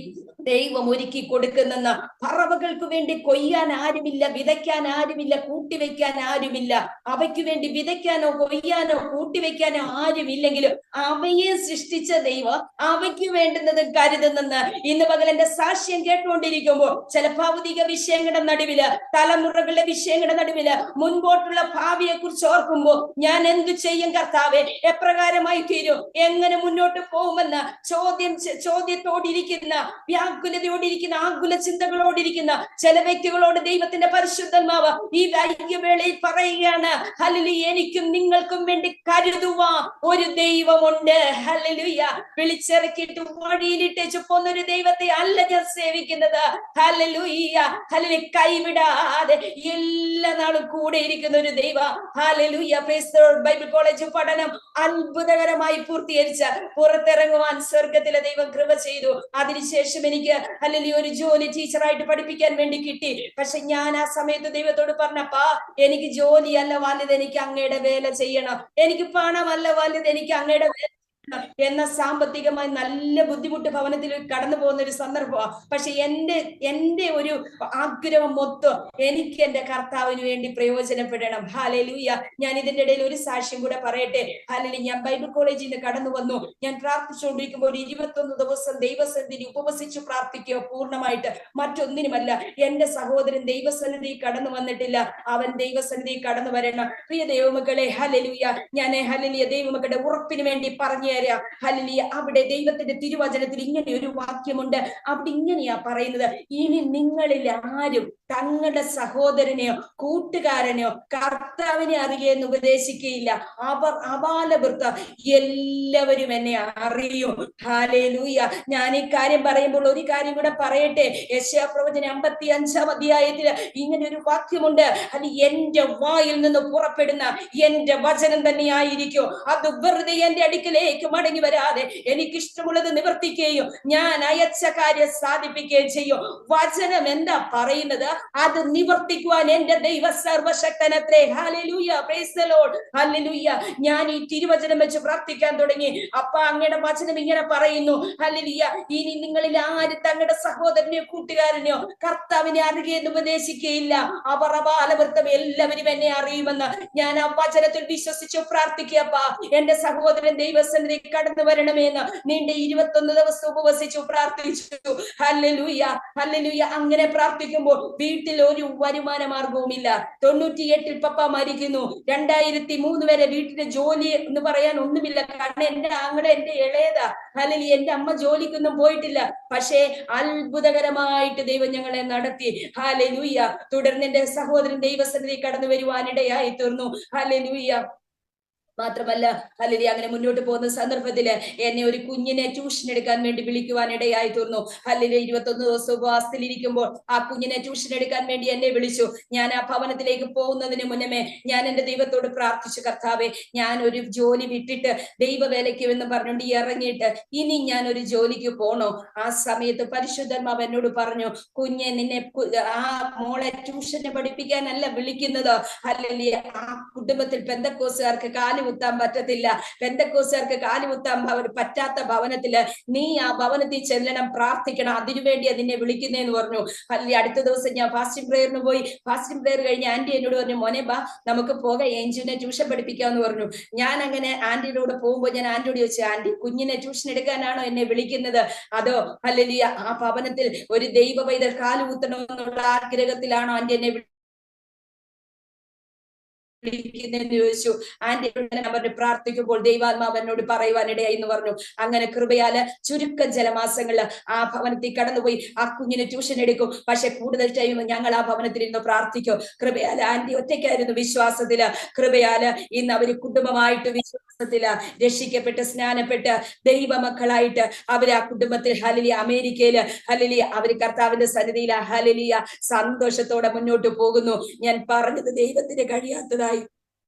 ദൈവം ഒരുക്കി കൊടുക്കുന്നെന്ന്. പറവകൾക്ക് വേണ്ടി കൊയ്യാൻ ആരുമില്ല, വിതയ്ക്കാൻ ആരുമില്ല, കൂട്ടിവെക്കാൻ ആരുമില്ല. അവയ്ക്ക് വേണ്ടി വിതയ്ക്കാനോ കൊയ്യാനോ കൂട്ടിവെക്കാനോ ആരുമില്ലെങ്കിലും അവയെ സൃഷ്ടിച്ച ദൈവം അവയ്ക്ക് വേണ്ടുന്നത് കരുതുന്നെന്ന് ഇന്ന് പകൽ എന്റെ സാക്ഷ്യം കേട്ടുകൊണ്ടിരിക്കുമ്പോൾ ചില ഭൗതിക വിഷയങ്ങളുടെ നടുവില്, തലമുറകളുടെ വിഷയങ്ങളുടെ നടുവില്, മുൻപോട്ടുള്ള ഭാവിയെ കുറിച്ച് ഓർക്കുമ്പോൾ ഞാൻ എന്തു ചെയ്യും കർത്താവേ? എപ്രകാരമായി തീരും? എങ്ങനെ മുന്നോട്ട് പോകുമെന്ന് ചോദ്യത്തോടിരിക്കുന്ന, വ്യാകുലതയോടിരിക്കുന്ന, ആകുല ചിന്തകളോടിരിക്കുന്ന ചില വ്യക്തികളോട് ദൈവത്തിന്റെ പരിശുദ്ധാത്മാവ് ഈ വൈകിയവേളയിൽ പറയുകയാണ്, ഹല്ലേലൂയ എനിക്കും നിങ്ങൾക്കും വേണ്ടി കരുതുവാ ഒരു ദൈവമുണ്ട്. ഹല്ലേലൂയ. വിളിച്ചിറക്കിയിട്ട് വഴിയിലിട്ടേച്ചു പോന്നൊരു ദൈവത്തെ അല്ല ഞാൻ സേവിക്കുന്നത്. Hallelujah hallelujah. കൈവിടാതെ എല്ലാ നാളും കൂടെ ഇരിക്കുന്ന ഒരു ദൈവ. Hallelujah. Praise the Lord. Bible college പഠനം അത്ഭുതകരമായി പൂർത്തീകരിച്ച പുറത്തിറങ്ങുവാൻ സ്വർഗത്തിലെ ദൈവം കൃപ ചെയ്തു. അതിനുശേഷം എനിക്ക് ഹല്ലേലൂയ ഒരു ജോലി ടീച്ചറായിട്ട് പഠിപ്പിക്കാൻ വേണ്ടി കിട്ടി. പക്ഷെ ഞാൻ ആ സമയത്ത് ദൈവത്തോട് പറഞ്ഞപ്പാ, എനിക്ക് ജോലിയല്ല വലുത്, എനിക്ക് അങ്ങയുടെ വേല ചെയ്യണം. എനിക്ക് പണമല്ല വലുത്, എനിക്ക് അങ്ങയുടെ വേല എന്ന സാമ്പത്തികമായി നല്ല ബുദ്ധിമുട്ട് ഭവനത്തിൽ കടന്നു പോകുന്ന ഒരു സന്ദർഭമാണ്. പക്ഷെ എന്റെ ഒരു ആഗ്രഹം മൊത്തം എനിക്ക് എന്റെ കർത്താവിന് വേണ്ടി പ്രയോജനപ്പെടണം. ഹല്ലേലൂയ. ഞാൻ ഇതിന്റെ ഇടയിൽ ഒരു സാക്ഷ്യം കൂടെ പറയട്ടെ. ഹല്ലേലൂയ. ഞാൻ ബൈബിൾ കോളേജിൽ നിന്ന് കടന്നു വന്നു. ഞാൻ പ്രാർത്ഥിച്ചുകൊണ്ടിരിക്കുമ്പോൾ 21 ദിവസം ദൈവസന്നിധി ഉപവസിച്ചു പ്രാർത്ഥിക്കുക പൂർണ്ണമായിട്ട്, മറ്റൊന്നിനുമല്ല. എന്റെ സഹോദരൻ ദൈവസന്നിധി കടന്നു വന്നിട്ടില്ല, അവൻ ദൈവസന്നിധി കടന്നു വരണം. പ്രിയ ദൈവമക്കളെ, ഹല്ലേലൂയ, ഞാൻ ഹല്ലേലൂയ ദൈവമക്കളുടെ ഉറപ്പിന് വേണ്ടി പറഞ്ഞു അങ്ങേരെ ഹല്ലേലൂയ അവിടെ ദൈവത്തിന്റെ തിരുവചനത്തിൽ ഇങ്ങനെ ഒരു വാക്യമുണ്ട്. അവിടെ ഇങ്ങനെയാ പറയുന്നത്, ഇനി നിങ്ങളിൽ ആരും തങ്ങളുടെ സഹോദരനെയോ കൂട്ടുകാരനെയോ കർത്താവിനെ അറിയെന്ന് ഉപദേശിക്കുകയില്ല. അവർ അപാലവൃത്ത എല്ലാവരും എന്നെ അറിയും. ഹല്ലേലൂയ. ഞാൻ ഈ കാര്യം പറയുമ്പോൾ ഒരു കാര്യം കൂടെ പറയട്ടെ. യെശയ്യാപ്രവചനം 55-ാം അധ്യായത്തിൽ ഇങ്ങനെ ഒരു വാക്യമുണ്ട്, അത് എന്റെ വായിൽ നിന്ന് പുറപ്പെടുന്ന എന്റെ വചനം തന്നെയായിരിക്കും, അത് വെറുതെ എന്റെ അടുക്കലേക്ക് മടങ്ങി വരാതെ എനിക്കിഷ്ടമുള്ളത് നിവർത്തിക്കുകയും ഞാൻ അയച്ച കാര്യം സാധിപ്പിക്കുകയും ചെയ്യും. വചനം എന്താ പറയുന്നത്? അത് നിവർത്തിക്കുവാൻ എന്റെ ദൈവ സർവശക്തനത്രേ. Hallelujah, praise the Lord, hallelujah. ഞാൻ ഈ തിരുവചനം വെച്ച് പ്രാർത്ഥിക്കാൻ തുടങ്ങി. അപ്പ അങ്ങയുടെ വചനം ഇങ്ങനെ പറയുന്നു, ഹല്ലേലൂയ, ഇനി നിങ്ങളിൽ ആര് തങ്ങളുടെ സഹോദരനെയോ കൂട്ടുകാരനെയോ കർത്താവിനെ അറിയുമെന്ന് ഉപദേശിക്കുകയില്ല, അവർ അപാലവൃത്തം എല്ലാവരും എന്നെ അറിയുമെന്ന് ഞാൻ ആ വചനത്തിൽ വിശ്വസിച്ചു പ്രാർത്ഥിക്കപ്പാ. എന്റെ സഹോദരൻ ദൈവസന്നിധി കടന്നു വരണമെന്ന് നീണ്ട 21 ദിവസം ഉപവസിച്ചു പ്രാർത്ഥിച്ചു. Hallelujah, hallelujah. അങ്ങനെ പ്രാർത്ഥിക്കുമ്പോൾ വീട്ടിൽ ഒരു വരുമാന മാർഗവുമില്ല. 98-ൽ പപ്പ മരിക്കുന്നു. 2003 വരെ വീട്ടിലെ ജോലി എന്ന് പറയാൻ ഒന്നുമില്ല. കാരണം എന്റെ ആങ്ങളെ എന്റെ ഇളയതാ. ഹല്ലേലൂയ. എന്റെ അമ്മ ജോലിക്കൊന്നും പോയിട്ടില്ല. പക്ഷേ അത്ഭുതകരമായിട്ട് ദൈവം ഞങ്ങളെ നടത്തി. ഹല്ലേലൂയ. തുടർന്ന് എന്റെ സഹോദരൻ ദൈവസന്നിധി കടന്നു വരുവാനിടയായി തീർന്നു. ഹല്ലേലൂയ. മാത്രമല്ല ഹല്ലേലൂയ, അങ്ങനെ മുന്നോട്ട് പോകുന്ന സന്ദർഭത്തില് എന്നെ ഒരു കുഞ്ഞിനെ ട്യൂഷൻ എടുക്കാൻ വേണ്ടി വിളിക്കുവാനിടയായി തീർന്നു. ഹല്ലേലൂയ. 21 ദിവസം ഉപവാസത്തിലിരിക്കുമ്പോൾ ആ കുഞ്ഞിനെ ട്യൂഷൻ എടുക്കാൻ വേണ്ടി എന്നെ വിളിച്ചു. ഞാൻ ആ ഭവനത്തിലേക്ക് പോകുന്നതിന് മുന്നമേ ഞാൻ എന്റെ ദൈവത്തോട് പ്രാർത്ഥിച്ചു, കർത്താവേ, ഞാൻ ഒരു ജോലി വിട്ടിട്ട് ദൈവവേലയ്ക്ക് എന്ന് പറഞ്ഞുകൊണ്ട് ഇറങ്ങിയിട്ട് ഇനി ഞാൻ ഒരു ജോലിക്ക് പോണോ? ആ സമയത്ത് പരിശുദ്ധാത്മാവ് എന്നോട് പറഞ്ഞു, കുഞ്ഞെ, നിന്നെ ആ മോളെ ട്യൂഷന് പഠിപ്പിക്കാനല്ല വിളിക്കുന്നത്. ഹല്ലേലൂയ. ആ കുടുംബത്തിൽ പെന്തക്കോസുകാർക്ക് കാലുകുത്താൻ പറ്റത്തില്ല. പെന്തക്കോസുകാർക്ക് കാലുകുത്താൻ പറ്റാത്ത ഭവനത്തില് നീ ആ ഭവനത്തിൽ ചെല്ലണം, പ്രാർത്ഥിക്കണം, അതിനുവേണ്ടി അതിനെ വിളിക്കുന്നേന്ന് പറഞ്ഞു. ഹല്ലേലൂയ. അടുത്ത ദിവസം ഞാൻ ഫാസ്റ്റിംഗ് പ്രേയറിന് പോയി. ഫാസ്റ്റിംഗ് പ്രേയർ കഴിഞ്ഞ് ആന്റി എന്നോട് പറഞ്ഞു, മോനെ ബാ, നമുക്ക് പോകാം, ഏഞ്ചിനെ ട്യൂഷൻ പഠിപ്പിക്കാന്ന് പറഞ്ഞു. ഞാൻ അങ്ങനെ ആന്റിയുടെ കൂടെ പോകുമ്പോൾ ഞാൻ ആന്റിയോട് ചോദിച്ചു, ആന്റി, കുഞ്ഞിനെ ട്യൂഷൻ എടുക്കാനാണോ എന്നെ വിളിക്കുന്നത്? അതോ ഹല്ലേലൂയ ആ ഭവനത്തിൽ ഒരു ദൈവ പൈതൽ കാലുകുത്തണമെന്നുള്ള ആഗ്രഹത്തിലാണോ ആന്റി എന്നെ വിളിക്കുന്നതെന്ന് ചോദിച്ചു. ആന്റി പറഞ്ഞു, പ്രാർത്ഥിക്കുമ്പോൾ ദൈവാത്മാവ് എന്നോട് പറയുവാനിടയായി എന്ന് പറഞ്ഞു. അങ്ങനെ കൃപയാല് ചുരുക്കം ജലമാസങ്ങളില് ആ ഭവനത്തിൽ കടന്നുപോയി ആ കുഞ്ഞിന് ട്യൂഷൻ എടുക്കും. പക്ഷെ കൂടുതൽ ടൈം ഞങ്ങൾ ആ ഭവനത്തിൽ ഇരുന്ന് പ്രാർത്ഥിക്കും. കൃപയാല് ആന്റി ഒറ്റയ്ക്കായിരുന്നു വിശ്വാസത്തില്. കൃപയാല് ഇന്ന് അവര് കുടുംബമായിട്ട് വിശ്വാസത്തില് രക്ഷിക്കപ്പെട്ട് സ്നാനപ്പെട്ട് ദൈവമക്കളായിട്ട് അവര് ആ കുടുംബത്തിൽ ഹല്ലേലൂയ അമേരിക്കയില് ഹല്ലേലൂയ അവര് കർത്താവിന്റെ സന്നിധിയില് ഹല്ലേലൂയ സന്തോഷത്തോടെ മുന്നോട്ട് പോകുന്നു. ഞാൻ പറഞ്ഞത് ദൈവത്തിന് കഴിയാത്തതായി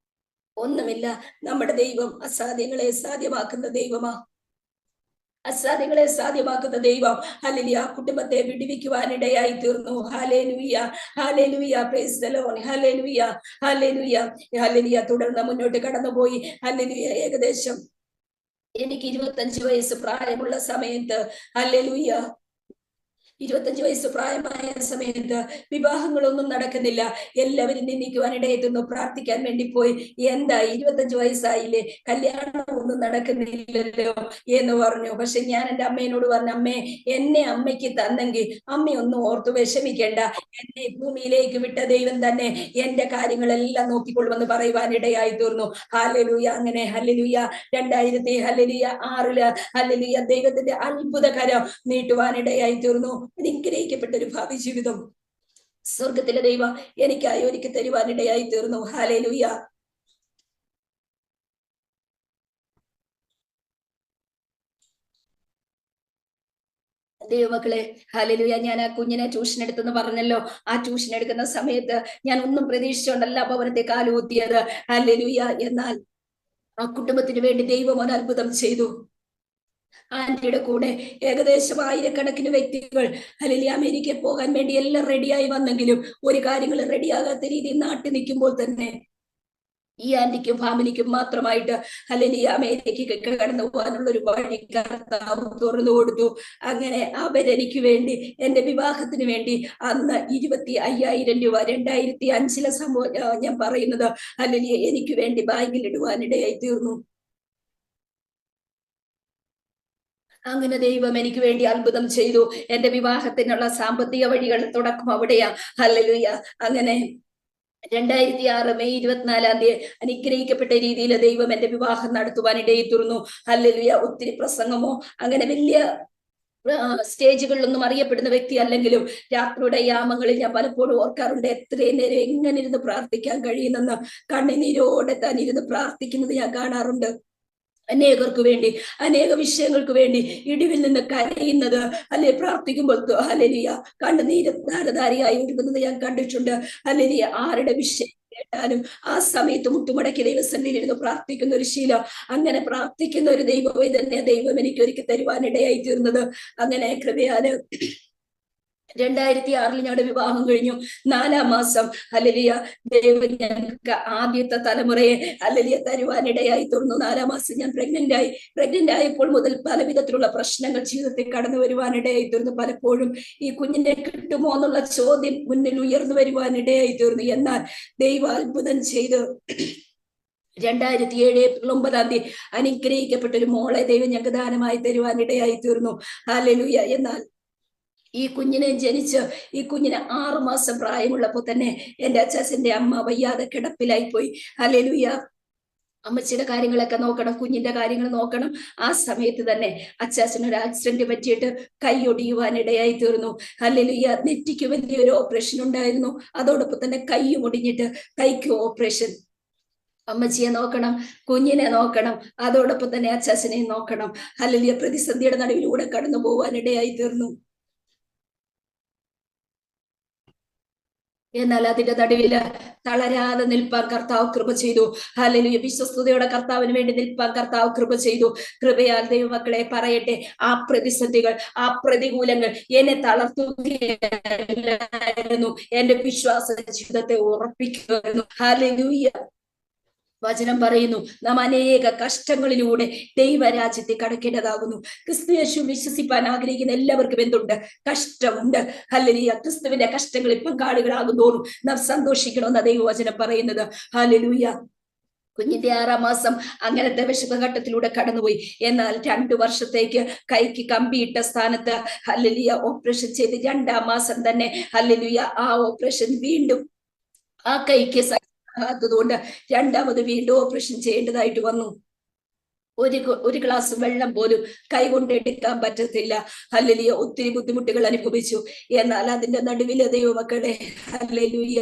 ഒന്നുമില്ല. നമ്മുടെ ദൈവം അസാധ്യങ്ങളെ സാധ്യമാക്കുന്ന ദൈവമാ. അസാധ്യങ്ങളെ സാധ്യമാക്കുന്ന ദൈവം ഹല്ലേലൂയ കുടുംബത്തെ വിടുവിക്കുവാനിടയായി തീർന്നു. Hallelujah, hallelujah, praise the Lord, hallelujah, hallelujah, hallelujah. തുടർന്ന് മുന്നോട്ട് കടന്നുപോയി. ഹല്ലേലൂയ. ഏകദേശം എനിക്ക് 25 വയസ്സ് പ്രായമുള്ള സമയത്ത് ഹല്ലേലൂയ 25 വയസ്സ് പ്രായമായ സമയത്ത് വിവാഹങ്ങളൊന്നും നടക്കുന്നില്ല. എല്ലാവരും നിന്ദിക്കുവാനിടയെത്തുന്നു. പ്രാർത്ഥിക്കാൻ വേണ്ടി പോയി, എന്താ 25 വയസ്സായില്ലേ, കല്യാണം ഒന്നും നടക്കുന്നില്ലല്ലോ എന്ന് പറഞ്ഞു. പക്ഷെ ഞാൻ എൻ്റെ അമ്മേനോട് പറഞ്ഞു, അമ്മേ, എന്നെ അമ്മയ്ക്ക് തന്നെങ്കിൽ അമ്മയൊന്നും ഓർത്തു വിഷമിക്കേണ്ട, എന്നെ ഭൂമിയിലേക്ക് വിട്ട ദൈവം തന്നെ എന്റെ കാര്യങ്ങളെല്ലാം നോക്കിക്കൊള്ളുമെന്ന് പറയുവാനിടയായി തീർന്നു. ഹല്ലേലൂയ. അങ്ങനെ ഹല്ലേലൂയ 2006 ഹല്ലേലൂയ ദൈവത്തിന്റെ അത്ഭുതകരം നീട്ടുവാനിടയായി തീർന്നു. അനുഗ്രഹിക്കപ്പെട്ട ഒരു ഭാവി ജീവിതം സ്വർഗത്തിലെ ദൈവം എനിക്കായി ഒരുക്കി തരുവാനിടയായി തീർന്നു. ഹല്ലേലൂയ. ദൈവമക്കളെ, ഹല്ലേലൂയ, ഞാൻ ആ കുഞ്ഞിനെ ട്യൂഷൻ എടുത്തെന്ന് പറഞ്ഞല്ലോ. ആ ട്യൂഷൻ എടുക്കുന്ന സമയത്ത് ഞാൻ ഒന്നും പ്രതീക്ഷിച്ചുകൊണ്ടല്ല ഭവനത്തെ കാലുകുത്തിയത്. ഹല്ലേലൂയ. എന്നാൽ ആ കുടുംബത്തിന് വേണ്ടി ദൈവം ഒരു അത്ഭുതം ചെയ്തു. ആന്റിയുടെ കൂടെ ഏകദേശം 1000കണക്കിന് വ്യക്തികൾ ഹല്ലേലൂയ അമേരിക്കയിൽ പോകാൻ വേണ്ടി എല്ലാം റെഡിയായി വന്നെങ്കിലും ഒരു കാര്യങ്ങൾ റെഡിയാകാത്ത രീതിയിൽ നാട്ടിൽ നിൽക്കുമ്പോൾ തന്നെ ഈ ആന്റിക്കും ഫാമിലിക്കും മാത്രമായിട്ട് ഹല്ലേലൂയ അമേരിക്കയ്ക്ക് കടന്നു പോകാനുള്ള ഒരു വഴി കർത്താവ് തുറന്നു കൊടുത്തു. അങ്ങനെ അവരെനിക്ക് വേണ്ടി എന്റെ വിവാഹത്തിന് വേണ്ടി അന്ന് 25,000 രൂപ 2005 സംഭവം ഞാൻ പറയുന്നത് ഹല്ലേലൂയ എനിക്ക് വേണ്ടി ബാങ്കിൽ ഇടുവാനിടയായി തീർന്നു. അങ്ങനെ ദൈവം എനിക്ക് വേണ്ടി അത്ഭുതം ചെയ്തു. എന്റെ വിവാഹത്തിനുള്ള സാമ്പത്തിക വഴികൾ തുടക്കം അവിടെയാ. ഹല്ലേലൂയ. അങ്ങനെ 2006 മെയ് 24 അനുഗ്രഹിക്കപ്പെട്ട രീതിയിൽ ദൈവം എന്റെ വിവാഹം നടത്തുവാൻ ഇടയിൽ തീർന്നു. ഹല്ലേലൂയ. ഒത്തിരി പ്രസംഗമോ അങ്ങനെ വലിയ സ്റ്റേജുകളിലൊന്നും അറിയപ്പെടുന്ന വ്യക്തി അല്ലെങ്കിലും രാത്രിയുടെ യാമങ്ങളിൽ ഞാൻ പലപ്പോഴും ഓർക്കാറുണ്ട്, എത്രയും നേരം എങ്ങനെ ഇരുന്ന് പ്രാർത്ഥിക്കാൻ കഴിയുന്നെന്ന്. കണ്ണുനീരോടെ താൻ ഇരുന്ന് പ്രാർത്ഥിക്കുന്നത് ഞാൻ കാണാറുണ്ട്. അനേകർക്ക് വേണ്ടി, അനേക വിഷയങ്ങൾക്ക് വേണ്ടി ഇടിവിൽ നിന്ന് കരയുന്നത്, അല്ലെ പ്രാർത്ഥിക്കുമ്പോൾ ഹല്ലേലൂയ കണ്ണുനീര് ധാരധാരയായി ഒഴുകുന്നത് ഞാൻ കണ്ടിട്ടുണ്ട്. ഹല്ലേലൂയ. ആരുടെ വിഷയം കേട്ടാലും ആ സമയത്ത് മുട്ടുമടക്കി ദൈവസന്നിധിയിൽ ഇരുന്ന് പ്രാർത്ഥിക്കുന്ന ഒരു ശീലം, അങ്ങനെ പ്രാർത്ഥിക്കുന്ന ഒരു ദൈവമേ തന്നെ ദൈവം എനിക്ക് ഒരുക്കി തരുവാനിടയായി തീർന്നത്. അങ്ങനെ കൃപയാല് 2006 ഞങ്ങളുടെ വിവാഹം കഴിഞ്ഞു. 4-ാം മാസം ഹല്ലേലൂയ ദൈവം ഞങ്ങൾക്ക് ആദ്യത്തെ തലമുറയെ ഹല്ലേലൂയ തരുവാനിടയായി തീർന്നു. 4-ാം മാസം ഞാൻ പ്രഗ്നന്റ് ആയപ്പോൾ മുതൽ പല വിധത്തിലുള്ള പ്രശ്നങ്ങൾ ജീവിതത്തിൽ കടന്നു വരുവാനിടയായി തീർന്നു. പലപ്പോഴും ഈ കുഞ്ഞിനെ കിട്ടുമോ എന്നുള്ള ചോദ്യം മുന്നിൽ ഉയർന്നു വരുവാനിടയായി തീർന്നു. എന്നാൽ ദൈവം അത്ഭുതം ചെയ്ത് 2007 ഏപ്രിൽ 9 അനുഗ്രഹിക്കപ്പെട്ട ഒരു മോളെ ദൈവം ഞങ്ങൾക്ക് ദാനമായി തരുവാനിടയായി തീർന്നു. ഹല്ലേലൂയ. എന്നാൽ ഈ കുഞ്ഞിനെ ജനിച്ച് ഈ കുഞ്ഞിന് 6 മാസം പ്രായമുള്ളപ്പോൾ തന്നെ എന്റെ അച്ചാച്ചന്റെ അമ്മ വയ്യാതെ കിടപ്പിലായി പോയി. ഹല്ലേലൂയ. അമ്മച്ചിയുടെ കാര്യങ്ങളൊക്കെ നോക്കണം, കുഞ്ഞിന്റെ കാര്യങ്ങൾ നോക്കണം. ആ സമയത്ത് തന്നെ അച്ചാച്ചന് ഒരു ആക്സിഡന്റ് പറ്റിയിട്ട് കൈ ഒടിയുവാനിടയായി തീർന്നു. ഹല്ലേലൂയ. നെറ്റിക്ക് വലിയൊരു ഓപ്പറേഷൻ ഉണ്ടായിരുന്നു. അതോടൊപ്പം തന്നെ കൈയും ഒടിഞ്ഞിട്ട് കൈക്ക് ഓപ്പറേഷൻ. അമ്മച്ചിയെ നോക്കണം, കുഞ്ഞിനെ നോക്കണം, അതോടൊപ്പം തന്നെ അച്ചാച്ചനെ നോക്കണം. ഹല്ലേലൂയ. പ്രതിസന്ധിയുടെ നടുവിലൂടെ കടന്നു പോവാനിടയായി തീർന്നു. എന്നാൽ അതിന്റെ നടുവില് തളരാതെ നിൽപ്പാൻ കർത്താവ് കൃപ ചെയ്തു. ഹല്ലേലൂയ. വിശ്വസ്തയോടെ കർത്താവിന് വേണ്ടി നിൽപ്പാൻ കർത്താവ് കൃപ ചെയ്തു. കൃപയാൽ ദൈവമക്കളെ പറയട്ടെ, ആ പ്രതിസന്ധികൾ, ആ പ്രതികൂലങ്ങൾ എന്നെ തളർത്തുകയായിരുന്നു, എന്റെ വിശ്വാസ ജീവിതത്തെ ഉറപ്പിക്കുമായിരുന്നു. ഹല്ലേലൂയ. വചനം പറയുന്നു, നാം അനേക കഷ്ടങ്ങളിലൂടെ ദൈവരാജ്യത്തെ കടക്കേണ്ടതാകുന്നു. ക്രിസ്തുയേശു വിശ്വസിപ്പാൻ ആഗ്രഹിക്കുന്ന എല്ലാവർക്കും എന്തുണ്ട്? കഷ്ടമുണ്ട്. ഹല്ലേലൂയ. ക്രിസ്തുവിന്റെ കഷ്ടങ്ങളിൽ പങ്കാളികളാകുന്നോറും നാം സന്തോഷിക്കണമെന്ന ദൈവവചനം പറയുന്നത്. ഹല്ലേലൂയ. കുഞ്ഞിന്റെ 6-ാം മാസം അങ്ങനത്തെ വിഷമഘട്ടത്തിലൂടെ കടന്നുപോയി. എന്നാൽ 2 വർഷത്തേക്ക് കൈക്ക് കമ്പിയിട്ട സ്ഥാനത്ത് ഹല്ലേലൂയ ഓപ്പറേഷൻ ചെയ്ത് 2-ാം മാസം തന്നെ ഹല്ലേലൂയ ആ ഓപ്പറേഷൻ വീണ്ടും ആ കൈക്ക് ാത്തതുകൊണ്ട് 2ാമത് വീണ്ടും ഓപ്പറേഷൻ ചെയ്യേണ്ടതായിട്ട് വന്നു. ഒരു ഗ്ലാസ് വെള്ളം പോലും കൈകൊണ്ട് എടുക്കാൻ പറ്റത്തില്ല. ഹല്ലേലൂയ. ഒത്തിരി ബുദ്ധിമുട്ടുകൾ അനുഭവിച്ചു. എന്നാൽ അതിന്റെ നടുവിലെ ദൈവമക്കളെ ഹല്ലേലൂയ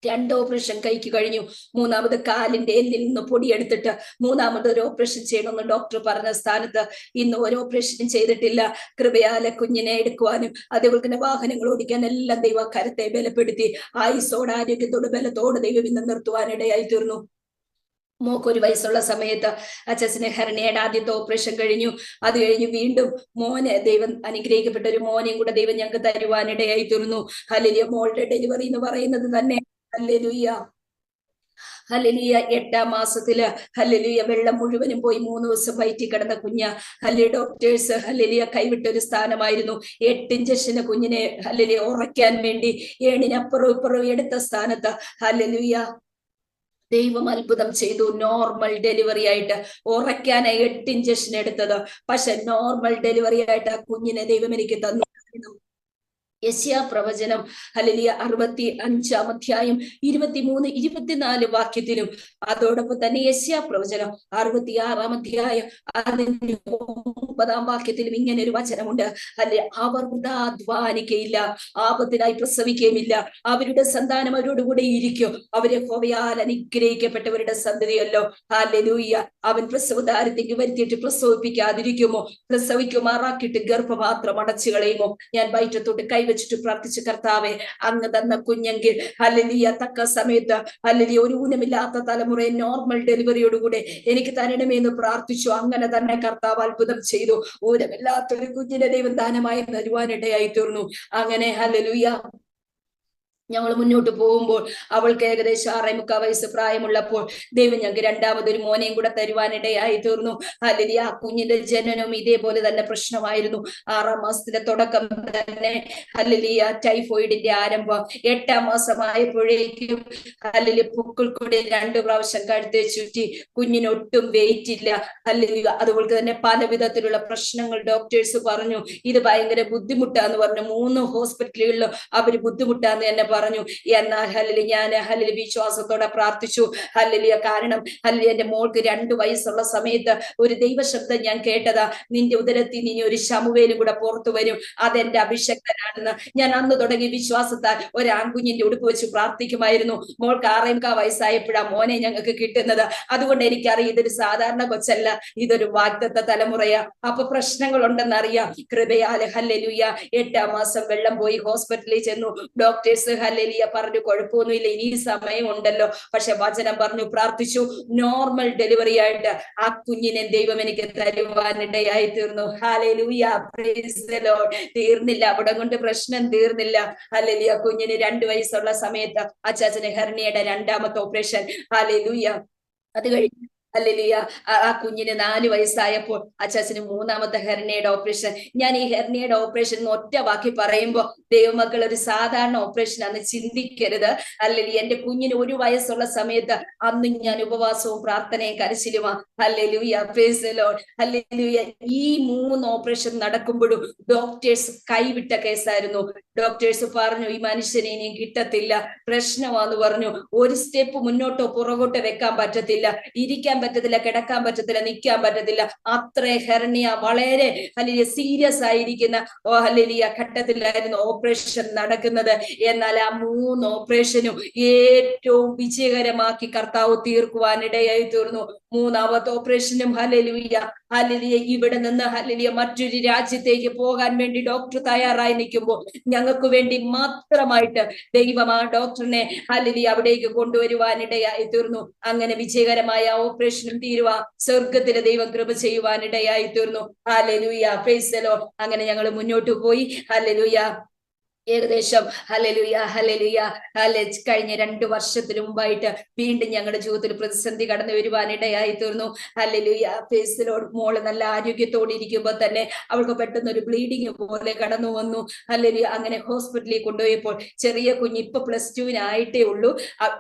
2 ഓപ്പറേഷൻ കൈക്ക് കഴിഞ്ഞു. 3ാമത് കാലിന്റെ എല്ലിൽ നിന്ന് പൊടിയെടുത്തിട്ട് 3ാമത് ഒരു ഓപ്പറേഷൻ ചെയ്യണമെന്ന് ഡോക്ടർ പറഞ്ഞ സ്ഥാനത്ത് ഇന്ന് ഒരു ഓപ്പറേഷനും ചെയ്തിട്ടില്ല. കൃപയാലെ കുഞ്ഞിനെ എടുക്കുവാനും അതേപോലെ തന്നെ വാഹനങ്ങൾ ഓടിക്കാൻ എല്ലാം ദൈവ കരത്തെ ബലപ്പെടുത്തി ആയുസ്സോട് ആരോഗ്യത്തോട് ബലത്തോട് ദൈവം ഇന്ന് നിർത്തുവാനിടയായി തീർന്നു. മോക്ക് 1 വയസ്സുള്ള സമയത്ത് അച്ഛന് ഹെർണിയയുടെ ആദ്യത്തെ ഓപ്പറേഷൻ കഴിഞ്ഞു. അത് കഴിഞ്ഞ് വീണ്ടും മോനെ ദൈവം അനുഗ്രഹിക്കപ്പെട്ട ഒരു മോനെയും കൂടെ ദൈവം ഞങ്ങൾക്ക് തരുവാനിടയായി തീർന്നു. ഹല്ലേലൂയ. മോളുടെ ഡെലിവറി എന്ന് പറയുന്നത് തന്നെ ഹല്ലേലൂയ ഹല്ലേലൂയ 8-ാം മാസത്തില് ഹല്ലേലൂയ വെള്ളം മുഴുവനും പോയി 3 ദിവസം വയറ്റി കിടന്ന കുഞ്ഞ്. ഹല്ലേലൂയ. ഡോക്ടേഴ്സ് ഹല്ലേലൂയ കൈവിട്ട ഒരു സ്ഥാനമായിരുന്നു. 8 ഇഞ്ചക്ഷന് കുഞ്ഞിനെ ഹല്ലേലൂയ ഉറയ്ക്കാൻ വേണ്ടി ഏണിനപ്പുറവും ഇപ്പുറവും എടുത്ത സ്ഥാനത്ത് ഹല്ലേലൂയ ദൈവം അത്ഭുതം ചെയ്തു. നോർമൽ ഡെലിവറി ആയിട്ട് ഉറയ്ക്കാനായി 8 ഇഞ്ചക്ഷൻ എടുത്തത്, പക്ഷെ നോർമൽ ഡെലിവറി ആയിട്ട് ആ കുഞ്ഞിനെ ദൈവം എനിക്ക് തന്നു. യെശയ്യാ പ്രവചനം ഹല്ലേലൂയ 65-ാം അധ്യായം 23-24 വാക്യത്തിലും അതോടൊപ്പം തന്നെ യെശയ്യാ പ്രവചനം 66-ാം അധ്യായം അതിന്റെ 9-ാം വാക്യത്തിലും ഇങ്ങനെ ഒരു വചനമുണ്ട്. ഹല്ലേലൂയ. അവർ വൃഥാ അധ്വാനിക്കയില്ല, ആപത്തിനായി പ്രസവിക്കുകയുമില്ല, അവരുടെ സന്താനം അവരോടുകൂടെ ഇരിക്കും, അവരെ യഹോവയാൽ അനുഗ്രഹിക്കപ്പെട്ടവരുടെ സന്തതിയല്ലോ. ഹല്ലേലൂയ. അവൻ പ്രസവധാരത്തേക്ക് വരുത്തിയിട്ട് പ്രസവിപ്പിക്കാതിരിക്കുമോ? പ്രസവിക്കുമാറാക്കിയിട്ട് ഗർഭപാത്രം അടച്ചു കളയുമോ? ഞാൻ വയറ്റത്തോട്ട് കൈവച്ചിട്ട് പ്രാർത്ഥിച്ച കർത്താവെ, അങ്ങ് തന്ന കുഞ്ഞെങ്കിൽ ഹല്ലേലൂയ തക്ക സമയത്ത് ഹല്ലേലൂയ ഒരു ഊനമില്ലാത്ത തലമുറയെ നോർമൽ ഡെലിവറിയോടുകൂടെ എനിക്ക് തരണമേ എന്ന് പ്രാർത്ഥിച്ചു. അങ്ങനെ തന്നെ കർത്താവ് അത്ഭുതം ചെയ്തു. ഊനമില്ലാത്തൊരു കുഞ്ഞിനെ ദൈവം ദാനമായി തരുവാനിടയായി തീർന്നു. അങ്ങനെ ഹല്ലേലൂയ ഞങ്ങൾ മുന്നോട്ട് പോകുമ്പോൾ അവൾക്ക് ഏകദേശം 6.25 വയസ്സ് പ്രായമുള്ളപ്പോൾ ദൈവം ഞങ്ങൾക്ക് 2ാമതൊരു മോനെയും കൂടെ തരുവാനിടയായി തീർന്നു. ഹല്ലേലൂയ. ആ കുഞ്ഞിന്റെ ജനനം ഇതേപോലെ തന്നെ പ്രശ്നമായിരുന്നു. 6-ാം മാസത്തിന്റെ തുടക്കം തന്നെ ഹല്ലേലൂയ ടൈഫോയിഡിന്റെ ആരംഭം. 8-ാം മാസമായപ്പോഴേക്കും ഹല്ലേലൂയ പൊക്കിൾ കൂടി 2 പ്രാവശ്യം കഴുത്തെ ചുറ്റി. കുഞ്ഞിനൊട്ടും വെയിറ്റ് ഇല്ല. ഹല്ലേലൂയ. അതുപോലെ തന്നെ പല വിധത്തിലുള്ള പ്രശ്നങ്ങൾ ഡോക്ടേഴ്സ് പറഞ്ഞു. ഇത് ഭയങ്കര ബുദ്ധിമുട്ടാന്ന് പറഞ്ഞു. 3 ഹോസ്പിറ്റലുകളിലും അവര് ബുദ്ധിമുട്ടാന്ന് തന്നെ പറഞ്ഞു. പറഞ്ഞു. എന്നാൽ ഹല്ലേലൂയ ഞാൻ ഹല്ലേലൂയ വിശ്വാസത്തോടെ പ്രാർത്ഥിച്ചു. ഹല്ലേലൂയ കാരണം ഹല്ലേലൂയ എന്റെ മോൾക്ക് 2 വയസ്സുള്ള സമയത്ത് ഒരു ദൈവശബ്ദം ഞാൻ കേട്ടതാ, നിന്റെ ഉദരത്തിൽ ഇനി ഒരു ശമൂവേലും കൂടെ പുറത്തു വരും, അതെന്റെ അഭിഷക്തനാണെന്ന്. ഞാൻ അന്ന് തുടങ്ങി വിശ്വാസത്താൽ ഒരു ആൺകുഞ്ഞിന്റെ ഉടുപ്പ് വെച്ച് പ്രാർത്ഥിക്കുമായിരുന്നു. മോൾക്ക് 6.25 വയസ്സായപ്പോഴാ മോനെ ഞങ്ങൾക്ക് കിട്ടുന്നത്. അതുകൊണ്ട് എനിക്കറിയാം ഇതൊരു സാധാരണ കൊച്ചല്ല, ഇതൊരു വാഗ്ദത്ത തലമുറയാ. അപ്പൊ പ്രശ്നങ്ങൾ ഉണ്ടെന്നറിയാം. കൃപയാല് ഹല്ലേലൂയ 8-ാം മാസം വെള്ളം പോയി ഹോസ്പിറ്റലിൽ ചെന്നു. ഡോക്ടേഴ്സ് ഹല്ലേലൂയ പറഞ്ഞു കുഴപ്പമൊന്നുമില്ല, ഇനി സമയം ഉണ്ടല്ലോ. പക്ഷെ വചനം പറഞ്ഞു, പ്രാർത്ഥിച്ചു, നോർമൽ ഡെലിവറി ആയിട്ട് ആ കുഞ്ഞിനെ ദൈവം എനിക്ക് തരുവാനിടയായി തീർന്നു. Hallelujah, praise the Lord. തീർന്നില്ല, അവിടെ കൊണ്ട് പ്രശ്നം തീർന്നില്ല. ഹല്ലേലൂയ കുഞ്ഞിന് 2 വയസ്സുള്ള സമയത്ത് അച്ചാച്ചന് ഹെർണിയയുടെ 2ാമത്തെ ഓപ്പറേഷൻ. ഹല്ലേലൂയ അത് കഴിഞ്ഞ് ഹല്ലേലൂയ ആ കുഞ്ഞിന് 4 വയസ്സായപ്പോൾ അച്ചാച്ചന് 3ാമത്തെ ഹെർണിയയുടെ ഓപ്പറേഷൻ. ഞാൻ ഈ ഹെർണിയയുടെ ഓപ്പറേഷൻ ഒറ്റ വാക്കി പറയുമ്പോൾ ദൈവമക്കൾ ഒരു സാധാരണ ഓപ്പറേഷൻ അന്ന് ചിന്തിക്കരുത്. ഹല്ലേലൂയ എന്റെ കുഞ്ഞിന് 1 വയസ്സുള്ള സമയത്ത് അന്ന് ഞാൻ ഉപവാസവും പ്രാർത്ഥനയും കരച്ചിലുമാ. Hallelujah, praise the Lord. Hallelujah ഈ 3 ഓപ്പറേഷൻ നടക്കുമ്പോഴും ഡോക്ടേഴ്സ് കൈവിട്ട കേസായിരുന്നു. ഡോക്ടേഴ്സ് പറഞ്ഞു ഈ മനുഷ്യനെ ഇനിയും കിട്ടത്തില്ല, പ്രശ്നമാന്ന് പറഞ്ഞു. ഒരു സ്റ്റെപ്പ് മുന്നോട്ടോ പുറകോട്ടോ വെക്കാൻ പറ്റത്തില്ല, ഇരിക്കാൻ പറ്റത്തില്ല, കിടക്കാൻ പറ്റത്തില്ല, നിൽക്കാൻ പറ്റത്തില്ല. അത്ര ഹെർണിയ വളരെ ഹല്ലേലൂയ സീരിയസ് ആയിരിക്കുന്ന ഹല്ലേലൂയ ഘട്ടത്തിലായിരുന്നു ഓപ്പറേഷൻ നടക്കുന്നത്. എന്നാൽ ആ 3 ഓപ്പറേഷനും ഏറ്റവും വിജയകരമാക്കി കർത്താവ് തീർക്കുവാനിടയായി തീർന്നു. 3ാമത്തെ ഓപ്പറേഷനും ഹല്ലേലൂയ ഹല്ലേലൂയ ഇവിടെ നിന്ന് ഹല്ലേലൂയ മറ്റൊരു രാജ്യത്തേക്ക് പോകാൻ വേണ്ടി ഡോക്ടർ തയ്യാറായി നിൽക്കുമ്പോൾ ഞങ്ങൾക്ക് വേണ്ടി മാത്രമായിട്ട് ദൈവം ആ ഡോക്ടറിനെ ഹല്ലേലൂയ അവിടേക്ക് കൊണ്ടുവരുവാനിടയായി തീർന്നു. അങ്ങനെ വിജയകരമായ ഓപ്പറേഷനും തീരുവാ സ്വർഗത്തിലെ ദൈവം കൃപ ചെയ്യുവാനിടയായി തീർന്നു. Hallelujah, praise the Lord. അങ്ങനെ ഞങ്ങൾ മുന്നോട്ട് പോയി. ഹല്ലേലൂയ ഏകദേശം ഹല്ലേലൂയ ഹല്ലേലൂയ കഴിഞ്ഞ 2 വർഷത്തിന് മുമ്പായിട്ട് വീണ്ടും ഞങ്ങളുടെ ജീവിതത്തിൽ പ്രതിസന്ധി കടന്നു വരുവാനിടയായി തീർന്നു. Hallelujah, praise the Lord. മോള് നല്ല ആരോഗ്യത്തോടെ ഇരിക്കുമ്പോൾ തന്നെ അവൾക്ക് പെട്ടെന്ന് ഒരു ബ്ലീഡിങ് പോലെ കടന്നു വന്നു. ഹല്ലേലൂയ അങ്ങനെ ഹോസ്പിറ്റലിൽ കൊണ്ടുപോയപ്പോൾ ചെറിയ കുഞ്ഞ് ഇപ്പൊ +2 ആയിട്ടേ ഉള്ളൂ.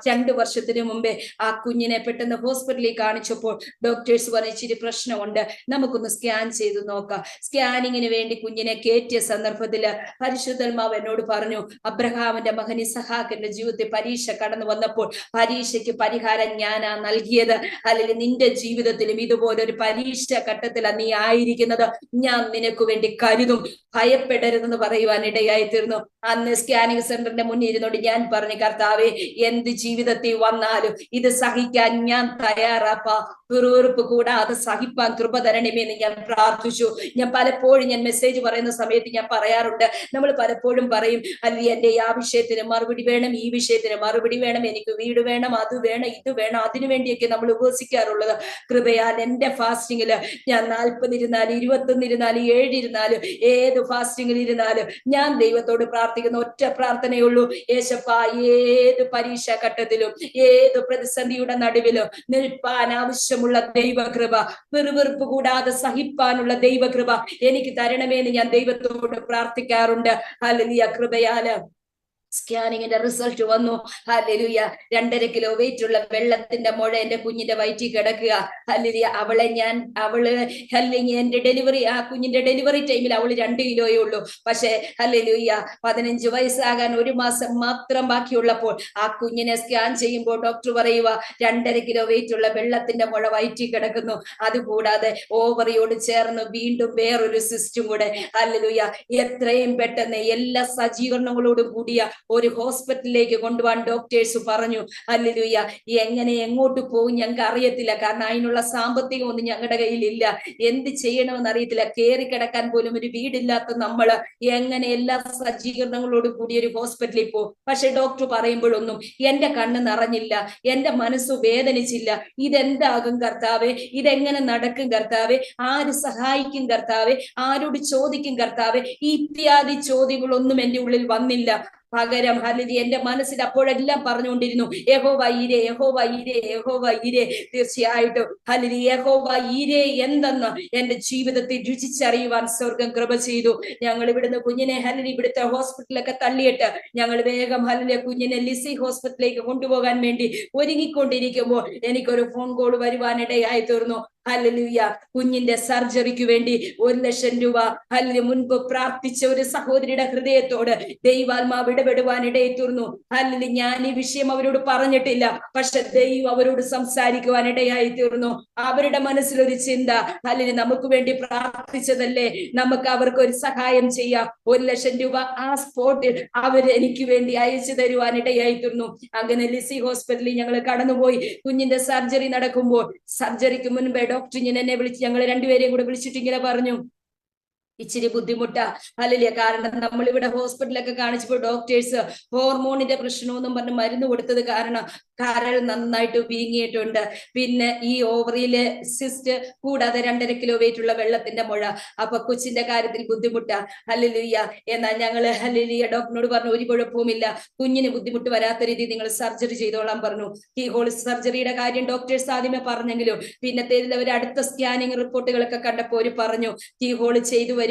2 വർഷത്തിന് മുമ്പേ ആ കുഞ്ഞിനെ പെട്ടെന്ന് ഹോസ്പിറ്റലിൽ കാണിച്ചപ്പോൾ ഡോക്ടേഴ്സ് പറഞ്ഞു ഇച്ചിരി പ്രശ്നമുണ്ട്, നമുക്കൊന്ന് സ്കാൻ ചെയ്ത് നോക്കാം. സ്കാനിങ്ങിന് വേണ്ടി കുഞ്ഞിനെ കയറ്റിയ സന്ദർഭത്തില് പരിശുദ്ധാത്മാവ് എന്നോട് പറഞ്ഞു, അബ്രഹാമിന്റെ മകൻ ഇസഹാക്കിന്റെ ജീവിതത്തിൽ പരീക്ഷ കടന്നു വന്നപ്പോൾ പരീക്ഷയ്ക്ക് പരിഹാരം ഞാനാ നൽകിയത്. അല്ലെങ്കിൽ നിന്റെ ജീവിതത്തിലും ഇതുപോലൊരു പരീക്ഷ ഘട്ടത്തിലാണ് നീ ആയിരിക്കുന്നത്, ഞാൻ നിനക്ക് വേണ്ടി കരുതും, ഭയപ്പെടരുതെന്ന് പറയുവാനിടയായി തീർന്നു. അന്ന് സ്കാനിങ് സെന്ററിന്റെ മുന്നിൽ ഇരുന്നോണ്ട് ഞാൻ പറഞ്ഞു, കർത്താവേ എന്ത് ജീവിതത്തിൽ വന്നാലും ഇത് സഹിക്കാൻ ഞാൻ തയ്യാറാപ്പാ, പിറുപിറുപ്പ് കൂടാതെ സഹിപ്പാൻ കൃപ തരണമേന്ന് ഞാൻ പ്രാർത്ഥിച്ചു. ഞാൻ പലപ്പോഴും ഞാൻ മെസ്സേജ് പറയുന്ന സമയത്ത് ഞാൻ പറയാറുണ്ട്, നമ്മൾ പലപ്പോഴും പറയും അല്ലെ എന്റെ ആ വിഷയത്തിന് മറുപടി വേണം, ഈ വിഷയത്തിന് മറുപടി വേണം, എനിക്ക് വീട് വേണം, അത് വേണം, ഇത് വേണം, അതിനു വേണ്ടിയൊക്കെ നമ്മൾ ഉപവസിക്കാറുള്ളത്. കൃപയാൽ എന്റെ ഫാസ്റ്റിങ്ങില് ഞാൻ 40 ഇരുന്നാലും 21 ഇരുന്നാലും 7 ഇരുന്നാലും ഏത് ഫാസ്റ്റിങ്ങിൽ ഇരുന്നാലും ഞാൻ ദൈവത്തോട് പ്രാർത്ഥിക്കുന്ന ഒറ്റ പ്രാർത്ഥനയുള്ളൂ, യേശപ്പാ ഏത് പരീക്ഷാ ഘട്ടത്തിലും ഏത് പ്രതിസന്ധിയുടെ നടുവിലും നിൽപ്പാൻ ആവശ്യമുള്ള ദൈവകൃപ, വെറുവെറുപ്പ് കൂടാതെ സഹിപ്പാനുള്ള ദൈവകൃപ എനിക്ക് തരണമേന്ന് ഞാൻ ദൈവത്തോട് പ്രാർത്ഥിക്കാറുണ്ട്. ഹല്ലേലൂയ, കൃപയാല് സ്കാനിങ്ങിന്റെ റിസൾട്ട് വന്നു. ഹല്ലേലൂയ 2.5 കിലോ വെയിറ്റ് ഉള്ള വെള്ളത്തിന്റെ മുഴ എന്റെ കുഞ്ഞിന്റെ വയറ്റിൽ കിടക്കുക. ഹല്ലേലൂയ അവള് ഹല്ലേലൂയ എന്റെ ഡെലിവറി ആ കുഞ്ഞിന്റെ ഡെലിവറി ടൈമിൽ അവള് 2 കിലോയേ ഉള്ളൂ. പക്ഷെ ഹല്ലേലൂയ 15 വയസ്സാകാൻ 1 മാസം മാത്രം ബാക്കിയുള്ളപ്പോൾ ആ കുഞ്ഞിനെ സ്കാൻ ചെയ്യുമ്പോൾ ഡോക്ടർ പറയുക 2.5 കിലോ വെയിറ്റ് ഉള്ള വെള്ളത്തിന്റെ മുഴ വയറ്റിൽ കിടക്കുന്നു. അതുകൂടാതെ ഓവറിയോട് ചേർന്ന് വീണ്ടും വേറൊരു സിസ്റ്റും കൂടെ. ഹല്ലേലൂയ എത്രയും പെട്ടെന്ന് എല്ലാ സജ്ജീകരണങ്ങളോടും കൂടിയ ഒരു ഹോസ്പിറ്റലിലേക്ക് കൊണ്ടുപോകാൻ ഡോക്ടേഴ്സ് പറഞ്ഞു. ഹല്ലേലൂയ എങ്ങനെ എങ്ങോട്ട് പോകും ഞങ്ങൾക്ക് അറിയത്തില്ല, കാരണം അതിനുള്ള സാമ്പത്തികം ഒന്നും ഞങ്ങളുടെ കയ്യിലില്ല, എന്ത് ചെയ്യണമെന്ന് അറിയത്തില്ല, കയറി കിടക്കാൻ പോലും ഒരു വീടില്ലാത്ത നമ്മള് എങ്ങനെ എല്ലാ സജ്ജീകരണങ്ങളോടും കൂടി ഒരു ഹോസ്പിറ്റലിൽ പോകും. പക്ഷെ ഡോക്ടർ പറയുമ്പോഴൊന്നും എന്റെ കണ്ണ് നിറഞ്ഞില്ല, എന്റെ മനസ്സ് വേദനിച്ചില്ല. ഇതെന്താകും കർത്താവേ, ഇതെങ്ങനെ നടക്കും കർത്താവേ, ആര് സഹായിക്കും കർത്താവേ, ആരോട് ചോദിക്കും കർത്താവേ, ഇത്യാദി ചോദ്യങ്ങളൊന്നും എന്റെ ഉള്ളിൽ വന്നില്ല. പകരം ഹല്ലേലൂയ എന്റെ മനസ്സിൽ അപ്പോഴെല്ലാം പറഞ്ഞുകൊണ്ടിരുന്നു യഹോവ ഈരേ, യഹോവ ഈരേ, യഹോവ ഈരേ. തീർച്ചയായിട്ടും ഹല്ലേലൂയ യഹോവ ഈരേ എന്തെന്ന് എന്റെ ജീവിതത്തിൽ രുചിച്ചറിയുവാൻ സ്വർഗം കൃപ ചെയ്തു. ഞങ്ങൾ ഇവിടുന്ന് കുഞ്ഞിനെ ഹല്ലേലൂയ ഇവിടുത്തെ ഹോസ്പിറ്റലൊക്കെ തള്ളിയിട്ട് ഞങ്ങൾ വേഗം ഹല്ലേലൂയ കുഞ്ഞിനെ ലിസി ഹോസ്പിറ്റലിലേക്ക് കൊണ്ടുപോകാൻ വേണ്ടി ഒരുങ്ങിക്കൊണ്ടിരിക്കുമ്പോൾ എനിക്കൊരു ഫോൺ കോൾ വരുവാനിടയായി തീർന്നു. ഹല്ലേലൂയ. കുഞ്ഞിന്റെ സർജറിക്ക് വേണ്ടി 1,00,000 രൂപ ഹല്ലേലൂയ മുൻപ് പ്രാർത്ഥിച്ച ഒരു സഹോദരിയുടെ ഹൃദയത്തോട് ദൈവാത്മാവ് ഇടപെടുവാൻ ഇടയിൽ തീർന്നു. ഹല്ലേലൂയ. ഞാൻ ഈ വിഷയം അവരോട് പറഞ്ഞിട്ടില്ല, പക്ഷെ ദൈവം അവരോട് സംസാരിക്കുവാൻ ഇടയായി തീർന്നു. അവരുടെ മനസ്സിലൊരു ചിന്ത, ഹല്ലേലൂയ, നമുക്ക് വേണ്ടി പ്രാർത്ഥിച്ചതല്ലേ, നമുക്ക് അവർക്ക് ഒരു സഹായം ചെയ്യാം. 1,00,000 രൂപ ആ സ്പോട്ടിൽ അവർ എനിക്ക് വേണ്ടി അയച്ചു തരുവാൻ ഇടയായി തീർന്നു. അങ്ങനെ ലിസി ഹോസ്പിറ്റലിൽ ഞങ്ങൾ കടന്നുപോയി. കുഞ്ഞിന്റെ സർജറി നടക്കുമ്പോൾ സർജറിക്ക് മുൻപേ ഡോക്ടർ ഇങ്ങനെ എന്നെ വിളിച്ച്, ഞങ്ങൾ രണ്ടുപേരെയും കൂടെ വിളിച്ചിട്ട് ഇങ്ങനെ പറഞ്ഞു, ഇച്ചിരി ബുദ്ധിമുട്ടാ ഹല്ലേലൂയ. കാരണം നമ്മൾ ഇവിടെ ഹോസ്പിറ്റലൊക്കെ കാണിച്ചപ്പോൾ ഡോക്ടേഴ്സ് ഹോർമോണിന്റെ പ്രശ്നമൊന്നും പറഞ്ഞ് മരുന്ന് കൊടുത്തത് കാരണം കരൾ നന്നായിട്ട് വീങ്ങിയിട്ടുണ്ട്. പിന്നെ ഈ ഓവറിയിലെ സിസ്റ്റ്, കൂടാതെ 2.5 കിലോ വെയിറ്റ് ഉള്ള വെള്ളത്തിന്റെ മുഴ. അപ്പൊ കൊച്ചിന്റെ കാര്യത്തിൽ ബുദ്ധിമുട്ടാ ഹല്ലേലൂയ. എന്നാൽ ഞങ്ങള് ഹല്ലേലൂയ ഡോക്ടറിനോട് പറഞ്ഞു, ഒരു കുഴപ്പവുമില്ല, കുഞ്ഞിന് ബുദ്ധിമുട്ട് വരാത്ത രീതിയിൽ നിങ്ങൾ സർജറി ചെയ്തോളാൻ പറഞ്ഞു. ഈ ഹോൾ സർജറിയുടെ കാര്യം ഡോക്ടേഴ്സ് ആദ്യമേ പറഞ്ഞെങ്കിലും പിന്നത്തേതിൽ അവർ അടുത്ത സ്കാനിങ് റിപ്പോർട്ടുകളൊക്കെ കണ്ടപ്പോൾ അവർ പറഞ്ഞു, ഈ ഹോൾ ചെയ്തു വരുമ്പോൾ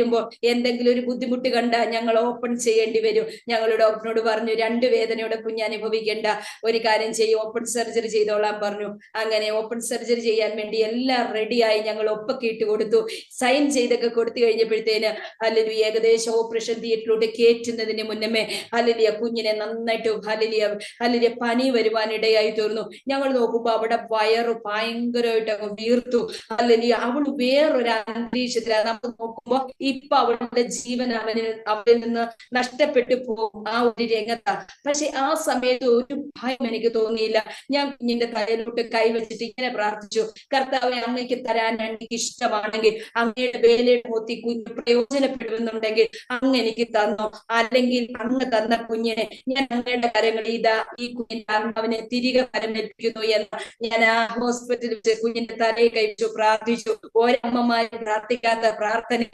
എന്തെങ്കിലും ഒരു ബുദ്ധിമുട്ട് കണ്ടാൽ ഞങ്ങൾ ഓപ്പൺ ചെയ്യേണ്ടി വരും. ഞങ്ങൾ ഡോക്ടറിനോട് പറഞ്ഞു, 2 വേദനയോടെ കുഞ്ഞ് അനുഭവിക്കേണ്ട, ഒരു കാര്യം ചെയ്യും, ഓപ്പൺ സർജറി ചെയ്തോളാൻ പറഞ്ഞു. അങ്ങനെ ഓപ്പൺ സർജറി ചെയ്യാൻ വേണ്ടി എല്ലാം റെഡിയായി. ഞങ്ങൾ ഒപ്പൊക്കെ ഇട്ട് കൊടുത്തു, സൈൻ ചെയ്തൊക്കെ കൊടുത്തു കഴിഞ്ഞപ്പോഴത്തേന് ഹല്ലേലൂയ ഏകദേശം ഓപ്പറേഷൻ തിയേറ്ററിലൂടെ കയറ്റുന്നതിന് മുന്നമേ ഹല്ലേലൂയ കുഞ്ഞിനെ നന്നായിട്ട് ഹല്ലേലൂയ പനി വരുവാൻ ഇടയായി തീർന്നു. ഞങ്ങൾ നോക്കുമ്പോ അവിടെ വയറ് ഭയങ്കരമായിട്ട് അങ്ങ് വീർത്തു. ഹല്ലേലൂയ അവൾ വേറൊരു അന്തരീക്ഷത്തിലാണ്. നമ്മൾ നോക്കുമ്പോ ഇപ്പൊ അവളുടെ ജീവൻ അവളിൽ നിന്ന് നഷ്ടപ്പെട്ടു പോകും ആ ഒരു രംഗത്താ. പക്ഷെ ആ സമയത്ത് ഒരു ഭയം എനിക്ക് തോന്നിയില്ല. ഞാൻ കുഞ്ഞിന്റെ തലയിലോട്ട് കൈവച്ചിട്ട് ഇങ്ങനെ പ്രാർത്ഥിച്ചു, കർത്താവെ, അങ്ങേക്ക് തരാൻ എനിക്ക് ഇഷ്ടമാണെങ്കിൽ, അങ്ങയുടെ വേലയുടെ മുത്തി കുഞ്ഞ് പ്രയോജനപ്പെടുന്നുണ്ടെങ്കിൽ അങ്ങ് എനിക്ക് തന്നോ, അല്ലെങ്കിൽ അങ്ങ് തന്ന കുഞ്ഞിനെ ഞാൻ അങ്ങയുടെ കരങ്ങളിൽ ഇതാ ഈ കുഞ്ഞിന്റെ ആത്മാവിനെ തിരികെ പരമേൽപ്പിക്കുന്നു എന്ന് ഞാൻ ആ ഹോസ്പിറ്റലിൽ വെച്ച് കുഞ്ഞിന്റെ തലയിൽ കഴിച്ചു പ്രാർത്ഥിച്ചു. ഓരമ്മമാരും പ്രാർത്ഥിക്കാത്ത പ്രാർത്ഥന.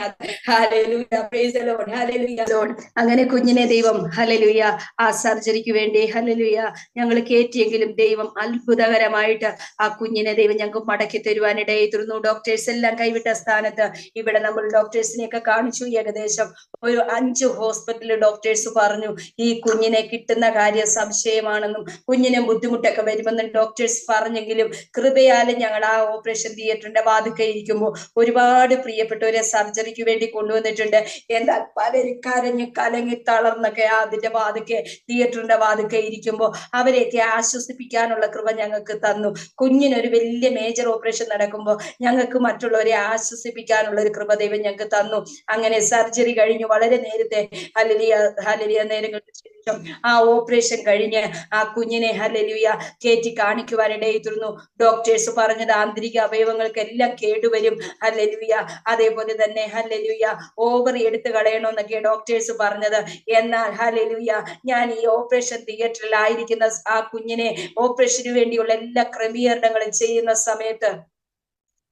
Hallelujah, praise the Lord, hallelujah Lord. അങ്ങനെ കുഞ്ഞിനെ ദൈവം ഹല്ലേലൂയ ആ സർജറിക്ക് വേണ്ടി ഹല്ലേലൂയ ഞങ്ങൾ കയറ്റിയെങ്കിലും ദൈവം അത്ഭുതകരമായിട്ട് ആ കുഞ്ഞിനെ ദൈവം ഞങ്ങൾക്ക് മടക്കി തരുവാനിടയായി തീർന്നു. ഡോക്ടേഴ്സ് എല്ലാം കൈവിട്ട സ്ഥാനത്ത് ഇവിടെ നമ്മൾ ഡോക്ടേഴ്സിനെയൊക്കെ കാണിച്ചു. ഏകദേശം ഒരു 5 ഹോസ്പിറ്റലിൽ ഡോക്ടേഴ്സ് പറഞ്ഞു ഈ കുഞ്ഞിനെ കിട്ടുന്ന കാര്യം സംശയമാണെന്നും കുഞ്ഞിന് ബുദ്ധിമുട്ടൊക്കെ വരുമെന്നും ഡോക്ടേഴ്സ് പറഞ്ഞെങ്കിലും കൃപയാല് ഞങ്ങൾ ആ ഓപ്പറേഷൻ തിയേറ്ററിന്റെ വാതിക്കൽ ഇരിക്കുമ്പോൾ ഒരുപാട് പ്രിയപ്പെട്ടവരെ സർജറിക്ക് വേണ്ടി കൊണ്ടുവന്നിട്ടുണ്ട്. എന്നാൽ പലരും കരഞ്ഞ് കലങ്ങി തളർന്നൊക്കെ അതിന്റെ വാതിക്കെ തിയേറ്ററിന്റെ വാതിക്കെ ഇരിക്കുമ്പോൾ അവരെയൊക്കെ ആശ്വസിപ്പിക്കാനുള്ള കൃപ ഞങ്ങൾക്ക് തന്നു. കുഞ്ഞിനൊരു വലിയ മേജർ ഓപ്പറേഷൻ നടക്കുമ്പോൾ ഞങ്ങൾക്ക് മറ്റുള്ളവരെ ആശ്വസിപ്പിക്കാനുള്ള ഒരു കൃപ ദൈവം ഞങ്ങൾക്ക് തന്നു. അങ്ങനെ സർജറി കഴിഞ്ഞു വളരെ നേരത്തെ ഹല്ലേലൂയ നേരങ്ങൾക്ക് ശേഷം ആ ഓപ്പറേഷൻ കഴിഞ്ഞ് ആ കുഞ്ഞിനെ ഹല്ലേലൂയ കയറ്റി കാണിക്കുവാനിടയിൽ തീർന്നു. ഡോക്ടേഴ്സ് പറഞ്ഞത് ആന്തരിക അവയവങ്ങൾക്ക് എല്ലാം കേടുവരും ഹല്ലേലൂയ, അതേപോലെ തന്നെ ഹല്ലേലൂയ ഓവറി എടുത്തു കളയണമെന്നൊക്കെ ഡോക്ടേഴ്സ് പറഞ്ഞത്. എന്നാൽ ഹല്ലേലൂയ ഞാൻ ഈ ഓപ്പറേഷൻ തിയേറ്ററിൽ ആയിരിക്കുന്ന ആ കുഞ്ഞിനെ ഓപ്പറേഷന് വേണ്ടിയുള്ള എല്ലാ ക്രമീകരണങ്ങളും ചെയ്യുന്ന സമയത്ത്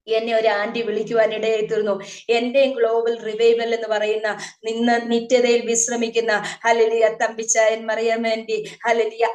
എന്നെ ഒരു ആന്റി വിളിക്കുവാനിടയായി തീർന്നു. എന്റെ ഗ്ലോബൽ റിവൈവൽ എന്ന് പറയുന്ന നിത്യതയിൽ വിശ്രമിക്കുന്ന ഹല്ലേലൂയ തമ്പിച്ചായൻ മറിയാമ്മേന്റെ ഹല്ലേലൂയ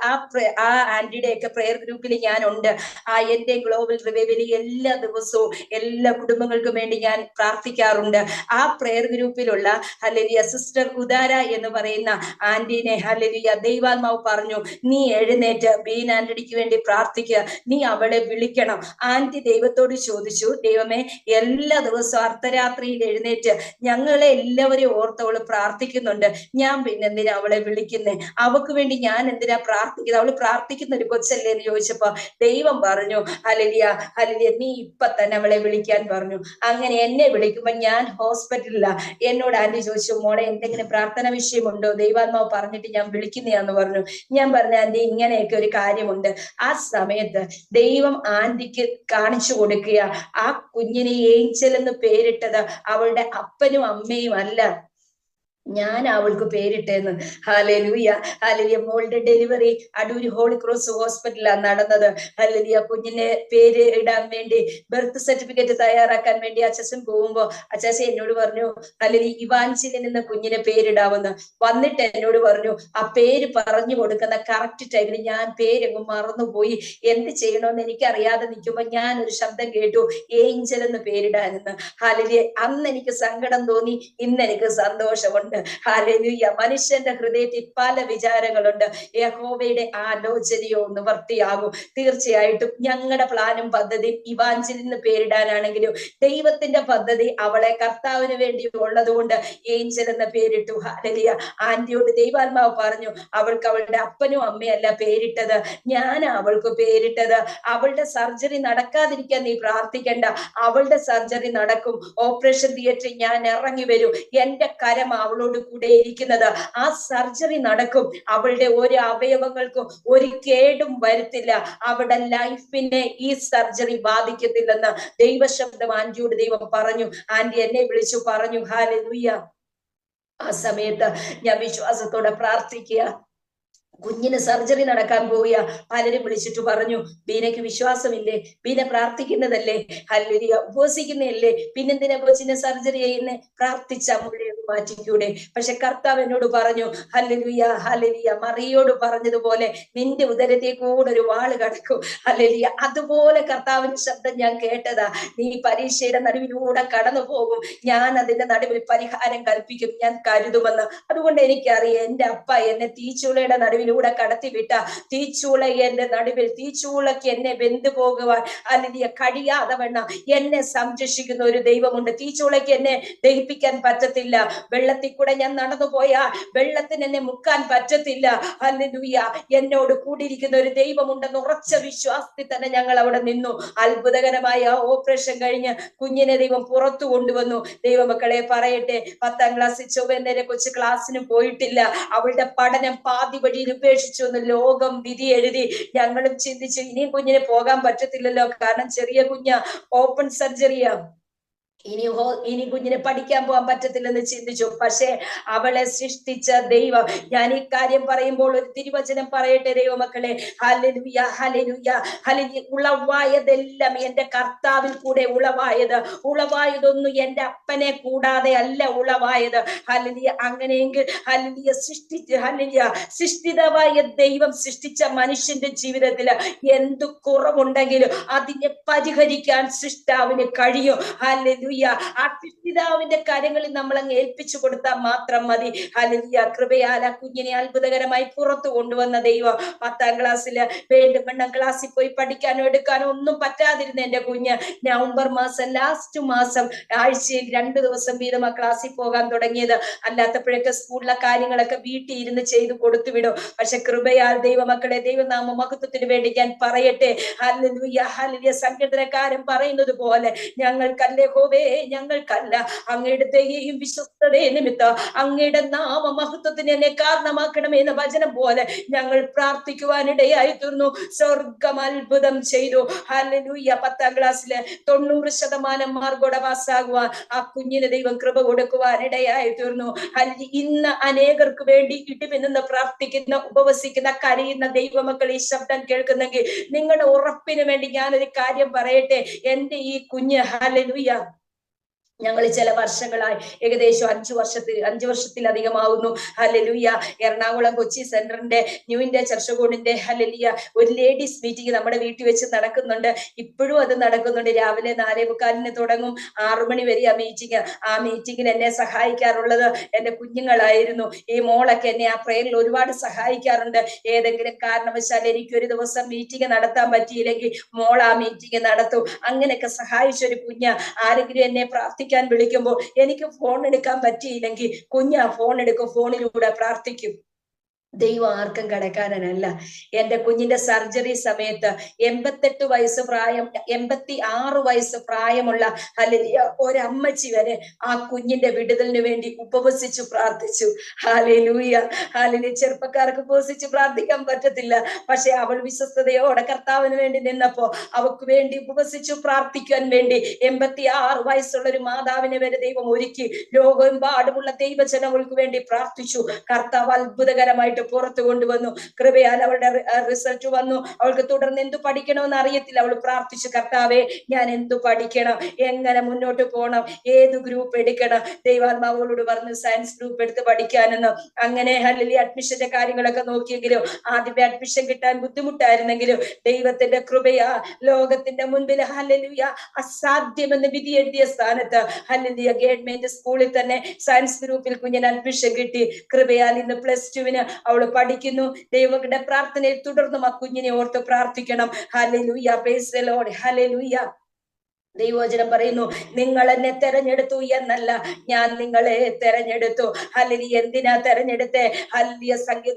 ആ ആന്റിയുടെ ഒക്കെ പ്രെയർ ഗ്രൂപ്പിൽ ഞാനുണ്ട്. ആ എന്റെ ഗ്ലോബൽ റിവൈവൽ എല്ലാ ദിവസവും എല്ലാ കുടുംബങ്ങൾക്കും വേണ്ടി ഞാൻ പ്രാർത്ഥിക്കാറുണ്ട്. ആ പ്രെയർ ഗ്രൂപ്പിലുള്ള ഹല്ലേലൂയ സിസ്റ്റർ ഉദാര എന്ന് പറയുന്ന ആന്റീനെ ഹല്ലേലൂയ ദൈവാത്മാവ് പറഞ്ഞു, നീ എഴുന്നേറ്റ് ബീൻ ആന്റണിക്ക് വേണ്ടി പ്രാർത്ഥിക്കുക, നീ അവളെ വിളിക്കണം. ആന്റി ദൈവത്തോട് ചോദിച്ചു, ദൈവമേ, എല്ലാ ദിവസവും അർദ്ധരാത്രിയിൽ എഴുന്നേറ്റ് ഞങ്ങളെ എല്ലാവരെയും ഓർത്തവള് പ്രാർത്ഥിക്കുന്നുണ്ട്, ഞാൻ പിന്നെ എന്തിനാ അവളെ വിളിക്കുന്നേ, അവക്ക് വേണ്ടി ഞാൻ എന്തിനാ പ്രാർത്ഥിക്കുന്നത്, അവള് പ്രാർത്ഥിക്കുന്ന ഒരു കൊച്ചല്ലേ എന്ന് ചോദിച്ചപ്പോ ദൈവം പറഞ്ഞു, ഹല്ലേലൂയ നീ ഇപ്പൊ തന്നെ അവളെ വിളിക്കാൻ പറഞ്ഞു. അങ്ങനെ എന്നെ വിളിക്കുമ്പോ ഞാൻ ഹോസ്പിറ്റലിലാ. എന്നോട് ആന്റി ചോദിച്ചു, മോളെ എന്തെങ്കിലും പ്രാർത്ഥന വിഷയമുണ്ടോ, ദൈവാത്മാവ് പറഞ്ഞിട്ട് ഞാൻ വിളിക്കുന്നയാന്ന് പറഞ്ഞു. ഞാൻ പറഞ്ഞ ആന്റി ഇങ്ങനെയൊക്കെ ഒരു കാര്യമുണ്ട്. ആ സമയത്ത് ദൈവം ആന്റിക്ക് കാണിച്ചു കൊടുക്കുക, ആ കുഞ്ഞിനെ ഏഞ്ചൽ എന്ന് പേരിട്ടത് അവളുടെ അപ്പനും അമ്മയും അല്ല, ഞാൻ അവൾക്ക് പേരിട്ടേന്ന്. Hallelujah, hallelujah. മോളുടെ ഡെലിവറി അടൂര് ഹോളി ക്രോസ് ഹോസ്പിറ്റലാണ് നടന്നത്. ഹല്ലേലൂയ കുഞ്ഞിനെ പേര് ഇടാൻ വേണ്ടി ബർത്ത് സർട്ടിഫിക്കറ്റ് തയ്യാറാക്കാൻ വേണ്ടി അച്ഛൻ പോകുമ്പോ അച്ഛൻ എന്നോട് പറഞ്ഞു, ഹല്ലേലൂയ ഇവാഞ്ചലിൻ എന്ന കുഞ്ഞിനെ പേരിടാമെന്ന്. വന്നിട്ട് എന്നോട് പറഞ്ഞു, ആ പേര് പറഞ്ഞു കൊടുക്കുന്ന കറക്റ്റ് ടൈമിൽ ഞാൻ പേരങ്ങ് മറന്നുപോയി, എന്ത് ചെയ്യണമെന്ന് എനിക്കറിയാതെ നിൽക്കുമ്പോ ഞാൻ ഒരു ശബ്ദം കേട്ടു, ഏഞ്ചൽ എന്ന് പേരിടാനെന്ന്. ഹല്ലേലൂയ. അന്ന് എനിക്ക് സങ്കടം തോന്നി, ഇന്ന് എനിക്ക് സന്തോഷമുണ്ട്. ഹല്ലേലൂയ. മനുഷ്യന്റെ ഹൃദയത്തിൽ പല വിചാരങ്ങളുണ്ട്. യഹോവയുടെ ആലോചനയോ നിവർത്തിയാകും. തീർച്ചയായിട്ടും ഞങ്ങളുടെ പ്ലാനും പദ്ധതിയും ഇവാഞ്ചലിൻ എന്ന് പേരിടാനാണെങ്കിലും ദൈവത്തിന്റെ പദ്ധതി അവളെ കർത്താവിന് വേണ്ടി ഉള്ളത് കൊണ്ട് ഏഞ്ചൽ എന്ന പേരിട്ടു. ഹല്ലേലൂയ. ആന്റിയോട് ദൈവാത്മാവ് പറഞ്ഞു, അവൾക്ക് അവളുടെ അപ്പനും അമ്മയല്ല പേരിട്ടത്, ഞാൻ അവൾക്ക് പേരിട്ടത്. അവളുടെ സർജറി നടക്കാതിരിക്കാൻ നീ പ്രാർത്ഥിക്കണ്ട, അവളുടെ സർജറി നടക്കും. ഓപ്പറേഷൻ തിയേറ്ററിൽ ഞാൻ ഇറങ്ങി വരും, എന്റെ കരം അവളോട് കൂടെ ഇരിക്കുന്നത്. ആ സർജറി നടക്കും. അവളുടെ ഒരു അവയവങ്ങൾക്കും ഒരു കേടും വരുത്തില്ല. അവളുടെ ലൈഫിനെ ഈ സർജറി ബാധിക്കത്തില്ലെന്ന് ദൈവശബ്ദം ആന്റിയോട് ദൈവം പറഞ്ഞു. ആന്റി എന്നെ വിളിച്ചു പറഞ്ഞു. ഹല്ലേലൂയ. ആ സമയത്ത് ഞാൻ വിശ്വാസത്തോടെ പ്രാർത്ഥിക്കുക. കുഞ്ഞിന് സർജറി നടക്കാൻ പോവുക. പലരും വിളിച്ചിട്ട് പറഞ്ഞു, ബീനയ്ക്ക് വിശ്വാസമില്ലേ, ബീന പ്രാർത്ഥിക്കുന്നതല്ലേ, ഹല്ലേലൂയ, ഉപവസിക്കുന്നതല്ലേ, പിന്നെന്തിനാ കൊച്ചിനെ സർജറി ചെയ്യുന്നേ, പ്രാർത്ഥിച്ച മുഴുവൻ മാറ്റിക്കൂടെ. പക്ഷെ കർത്താവ് എന്നോട് പറഞ്ഞു, ഹല്ലേലൂയ ഹല്ലേലൂയ, മറിയോട് പറഞ്ഞതുപോലെ നിന്റെ ഉദരത്തെ കൂടെ ഒരു വാള് കടക്കും. ഹല്ലേലൂയ. അതുപോലെ കർത്താവിന്റെ ശബ്ദം ഞാൻ കേട്ടതാ. നീ പരീക്ഷയുടെ നടുവിലൂടെ കടന്നു പോകും, ഞാൻ അതിന്റെ നടുവിൽ പരിഹാരം കൽപ്പിക്കും, ഞാൻ കരുതുമെന്ന്. അതുകൊണ്ട് എനിക്കറിയാം, എന്റെ അപ്പ എന്നെ തീച്ചുളയുടെ നടുവിലൂടെ കടത്തിവിട്ട, തീച്ചൂളയുടെ നടുവിൽ തീച്ചൂളയ്ക്ക് എന്നെ വെന്തു പോകുവാൻ അല്ലെങ്കിൽ കഴിയാതെ വണ്ണം എന്നെ സംരക്ഷിക്കുന്ന ഒരു ദൈവമുണ്ട്. തീച്ചൂളയ്ക്ക് എന്നെ ദഹിപ്പിക്കാൻ പറ്റത്തില്ല. വെള്ളത്തിൽ കൂടെ ഞാൻ നടന്നു പോയാൽ വെള്ളത്തിന് എന്നെ മുക്കാൻ പറ്റത്തില്ല. ഹല്ലേലൂയ. എന്നോട് കൂടിയിരിക്കുന്ന ഒരു ദൈവമുണ്ടെന്ന് ഉറച്ച വിശ്വാസത്തിൽ തന്നെ ഞങ്ങൾ അവിടെ നിന്നു. അത്ഭുതകരമായ ഓപ്പറേഷൻ കഴിഞ്ഞ് കുഞ്ഞിനെ ദൈവം പുറത്തു കൊണ്ടുവന്നു. ദൈവമക്കളെ പറയട്ടെ, 10ാം ക്ലാസ്സിൽ ചൊവ്വേന്നേരെ കൊച്ചു ക്ലാസ്സിന് പോയിട്ടില്ല. അവളുടെ പഠനം പാതി വഴിയിൽ ഉപേക്ഷിച്ചു എന്ന് ലോകം വിധി എഴുതി. ഞങ്ങളും ചിന്തിച്ചു, ഇനിയും കുഞ്ഞിന് പോകാൻ പറ്റത്തില്ലല്ലോ, കാരണം ചെറിയ കുഞ്ഞ, ഓപ്പൺ സർജറിയാ, ഇനി കുഞ്ഞിനെ പഠിക്കാൻ പോകാൻ പറ്റത്തില്ലെന്ന് ചിന്തിച്ചു. പക്ഷെ അവളെ സൃഷ്ടിച്ച ദൈവം, ഞാൻ ഈ കാര്യം പറയുമ്പോൾ ഒരു തിരുവചനം പറയട്ടെ ദൈവമക്കളെ, ഹല്ലേലൂയ ഹല്ലേലൂയ ഹല്ലേലൂയ. ഉളവായതെല്ലാം എന്റെ കർത്താവിൽ കൂടെ ഉളവായത്. ഉളവായതൊന്നും എന്റെ അപ്പനെ കൂടാതെ അല്ല ഉളവായത്. ഹല്ലേലൂയ. അങ്ങനെയെങ്കിൽ ഹല്ലേലൂയ, സൃഷ്ടിതമായ ദൈവം സൃഷ്ടിച്ച മനുഷ്യന്റെ ജീവിതത്തിൽ എന്ത് കുറവുണ്ടെങ്കിലും അതിനെ പരിഹരിക്കാൻ സൃഷ്ടാവിന് കഴിയും. ഹല്ലേലൂയ. ആ സൃഷ്ടിതാവിന്റെ കാര്യങ്ങളിൽ നമ്മൾ അങ്ങ് ഏൽപ്പിച്ചു കൊടുത്താൽ മാത്രം മതി. ഹല്ലേലൂയ. കൃപയാൽ ആ കുഞ്ഞിനെ അത്ഭുതകരമായി പുറത്തു കൊണ്ടുവന്ന ദൈവം. 10ാം ക്ലാസ്സില് വേണ്ടുമെണ്ണം ക്ലാസ്സിൽ പോയി പഠിക്കാനോ എടുക്കാനോ ഒന്നും പറ്റാതിരുന്ന എന്റെ കുഞ്ഞ് നവംബർ മാസം ലാസ്റ്റ് മാസം ആഴ്ചയിൽ 2 ദിവസം വീതം ആ ക്ലാസ്സിൽ പോകാൻ തുടങ്ങിയത്. അല്ലാത്തപ്പോഴൊക്കെ സ്കൂളിലെ കാര്യങ്ങളൊക്കെ വീട്ടിൽ ഇരുന്ന് ചെയ്തു കൊടുത്തു വിടും. പക്ഷെ കൃപയാൽ ദൈവമക്കളെ, ദൈവനാമ മഹത്വത്തിന് വേണ്ടി ഞാൻ പറയട്ടെ, ഹല്ലേലൂയ ഹല്ലേലൂയ. സങ്കീർത്തനക്കാരൻ പറയുന്നത് പോലെ, ഞങ്ങൾക്കല്ലേ ഹോവേ, ഞങ്ങൾക്കല്ല, അങ്ങയുടെ ദയയും വിശ്വസ്തതയും നിമിത്തം അങ്ങയുടെ നാമ മഹത്വത്തിന് എന്നെ കാരണമാക്കണമേ എന്ന വചനം പോലെ ഞങ്ങൾ പ്രാർത്ഥിക്കുവാനിടയായി തീർന്നു. സ്വർഗം അത്ഭുതം ചെയ്തു. ഹല്ലേലൂയ. 10ാം ക്ലാസ്സില് 90% മാർക്കോടെ പാസ്സാകുവാൻ ആ കുഞ്ഞിന് ദൈവം കൃപ കൊടുക്കുവാനിടയായി തീർന്നു. ഇന്ന് അനേകർക്ക് വേണ്ടി ഇടിമിന്ന് പ്രാർത്ഥിക്കുന്ന, ഉപവസിക്കുന്ന, കരയുന്ന ദൈവമക്കൾ ഈ ശബ്ദം കേൾക്കുന്നെങ്കിൽ നിങ്ങളുടെ ഉറപ്പിന് വേണ്ടി ഞാനൊരു കാര്യം പറയട്ടെ. എന്റെ ഈ കുഞ്ഞ്, ഹല്ലേലൂയ, ഞങ്ങൾ ചില വർഷങ്ങളായി, ഏകദേശം 5 വർഷത്തിലധികമാവുന്നു. ഹല്ലേലൂയ. എറണാകുളം കൊച്ചി സെന്ററിന്റെ ന്യൂ ഇന്ത്യ ചർച്ചകോണിന്റെ ഹല്ലേലൂയ ഒരു ലേഡീസ് മീറ്റിംഗ് നമ്മുടെ വീട്ടിൽ വെച്ച് നടക്കുന്നുണ്ട്. ഇപ്പോഴും അത് നടക്കുന്നുണ്ട്. രാവിലെ 4:45 തുടങ്ങും, 6 മണി വരെ ആ മീറ്റിംഗ്. ആ മീറ്റിംഗിൽ എന്നെ സഹായിക്കാറുള്ളത് എന്റെ കുഞ്ഞുങ്ങളായിരുന്നു. ഈ മോളൊക്കെ എന്നെ ആ പ്രേയറിൽ ഒരുപാട് സഹായിക്കാറുണ്ട്. ഏതെങ്കിലും കാരണവശാൽ എനിക്കൊരു ദിവസം മീറ്റിംഗ് നടത്താൻ പറ്റിയില്ലെങ്കിൽ മോൾ ആ മീറ്റിംഗ് നടത്തും. അങ്ങനെയൊക്കെ സഹായിച്ചൊരു കുഞ്ഞ. ആരെങ്കിലും എന്നെ പ്രാർത്ഥിക്കാൻ വിളിക്കുമ്പോൾ എനിക്ക് ഫോൺ എടുക്കാൻ പറ്റിയില്ലെങ്കിൽ കുഞ്ഞ് ഫോൺ എടുക്കും, ഫോണിലൂടെ പ്രാർത്ഥിക്കും. ദൈവം ആർക്കും കടക്കാനല്ല. എന്റെ കുഞ്ഞിന്റെ സർജറി സമയത്ത് 88 വയസ്സ് പ്രായം, 86 വയസ്സ് പ്രായമുള്ള ഹല്ലേലൂയ ഒരമ്മച്ചി വരെ ആ കുഞ്ഞിന്റെ വിടുതലിന് വേണ്ടി ഉപവസിച്ചു പ്രാർത്ഥിച്ചു. Hallelujah hallelujah. ചെറുപ്പക്കാർക്ക് ഉപവസിച്ച് പ്രാർത്ഥിക്കാൻ പറ്റത്തില്ല. പക്ഷെ അവൾ വിശ്വസ്തയോടെ കർത്താവിന് വേണ്ടി നിന്നപ്പോ അവൾക്ക് വേണ്ടി ഉപവസിച്ചു പ്രാർത്ഥിക്കാൻ വേണ്ടി 86 വയസ്സുള്ള ഒരു മാതാവിനെ വരെ ദൈവം ഒരുക്കി. ലോകമെമ്പാടുമുള്ള ദൈവജനങ്ങൾക്ക് വേണ്ടി പ്രാർത്ഥിച്ചു. കർത്താവ് അത്ഭുതകരമായിട്ട് കൃപയായിട്ട് പുറത്തു കൊണ്ടുവന്നു. കൃപയാൽ അവളുടെ റിസൾട്ട് വന്നു. അവൾക്ക് തുടർന്ന് എന്തു പഠിക്കണമെന്ന് അറിയത്തില്ല. അവൾ പ്രാർത്ഥിച്ചു, കർത്താവേ ഞാൻ എന്തു പഠിക്കണം, എങ്ങനെ മുന്നോട്ട് പോകണം, ഏത് ഗ്രൂപ്പ് എടുക്കണം. ദൈവാത്മാവോട് പറഞ്ഞു സയൻസ് ഗ്രൂപ്പ് എടുത്ത് പഠിക്കാനെന്ന്. അങ്ങനെ ഹല്ലേലൂയ അഡ്മിഷന്റെ കാര്യങ്ങളൊക്കെ നോക്കിയെങ്കിലും ആദ്യമേ അഡ്മിഷൻ കിട്ടാൻ ബുദ്ധിമുട്ടായിരുന്നെങ്കിലും ദൈവത്തിന്റെ കൃപയാ ലോകത്തിന്റെ മുൻപിൽ ഹല്ലേലൂയ അസാധ്യമെന്ന് വിധി എഴുതിയ സ്ഥാനത്ത് ഹല്ലേലൂയ ഗവൺമെന്റ് സ്കൂളിൽ തന്നെ സയൻസ് ഗ്രൂപ്പിൽ കുഞ്ഞിന് അഡ്മിഷൻ കിട്ടി. കൃപയാൽ ഇന്ന് +2 അവള് പഠിക്കുന്നു. ദൈവങ്ങളുടെ പ്രാർത്ഥനയിൽ തുടർന്നും ആ കുഞ്ഞിനെ ഓർത്ത് പ്രാർത്ഥിക്കണം. Hallelujah, praise the Lord, hallelujah. ദൈവവചനം പറയുന്നു, നിങ്ങൾ എന്നെ തെരഞ്ഞെടുത്തു എന്നല്ല, ഞാൻ നിങ്ങളെ തെരഞ്ഞെടുത്തു. ഹല്ലേലൂയ. എന്തിനാ തെരഞ്ഞെടുത്തേ? ഹല്ലേലൂയ.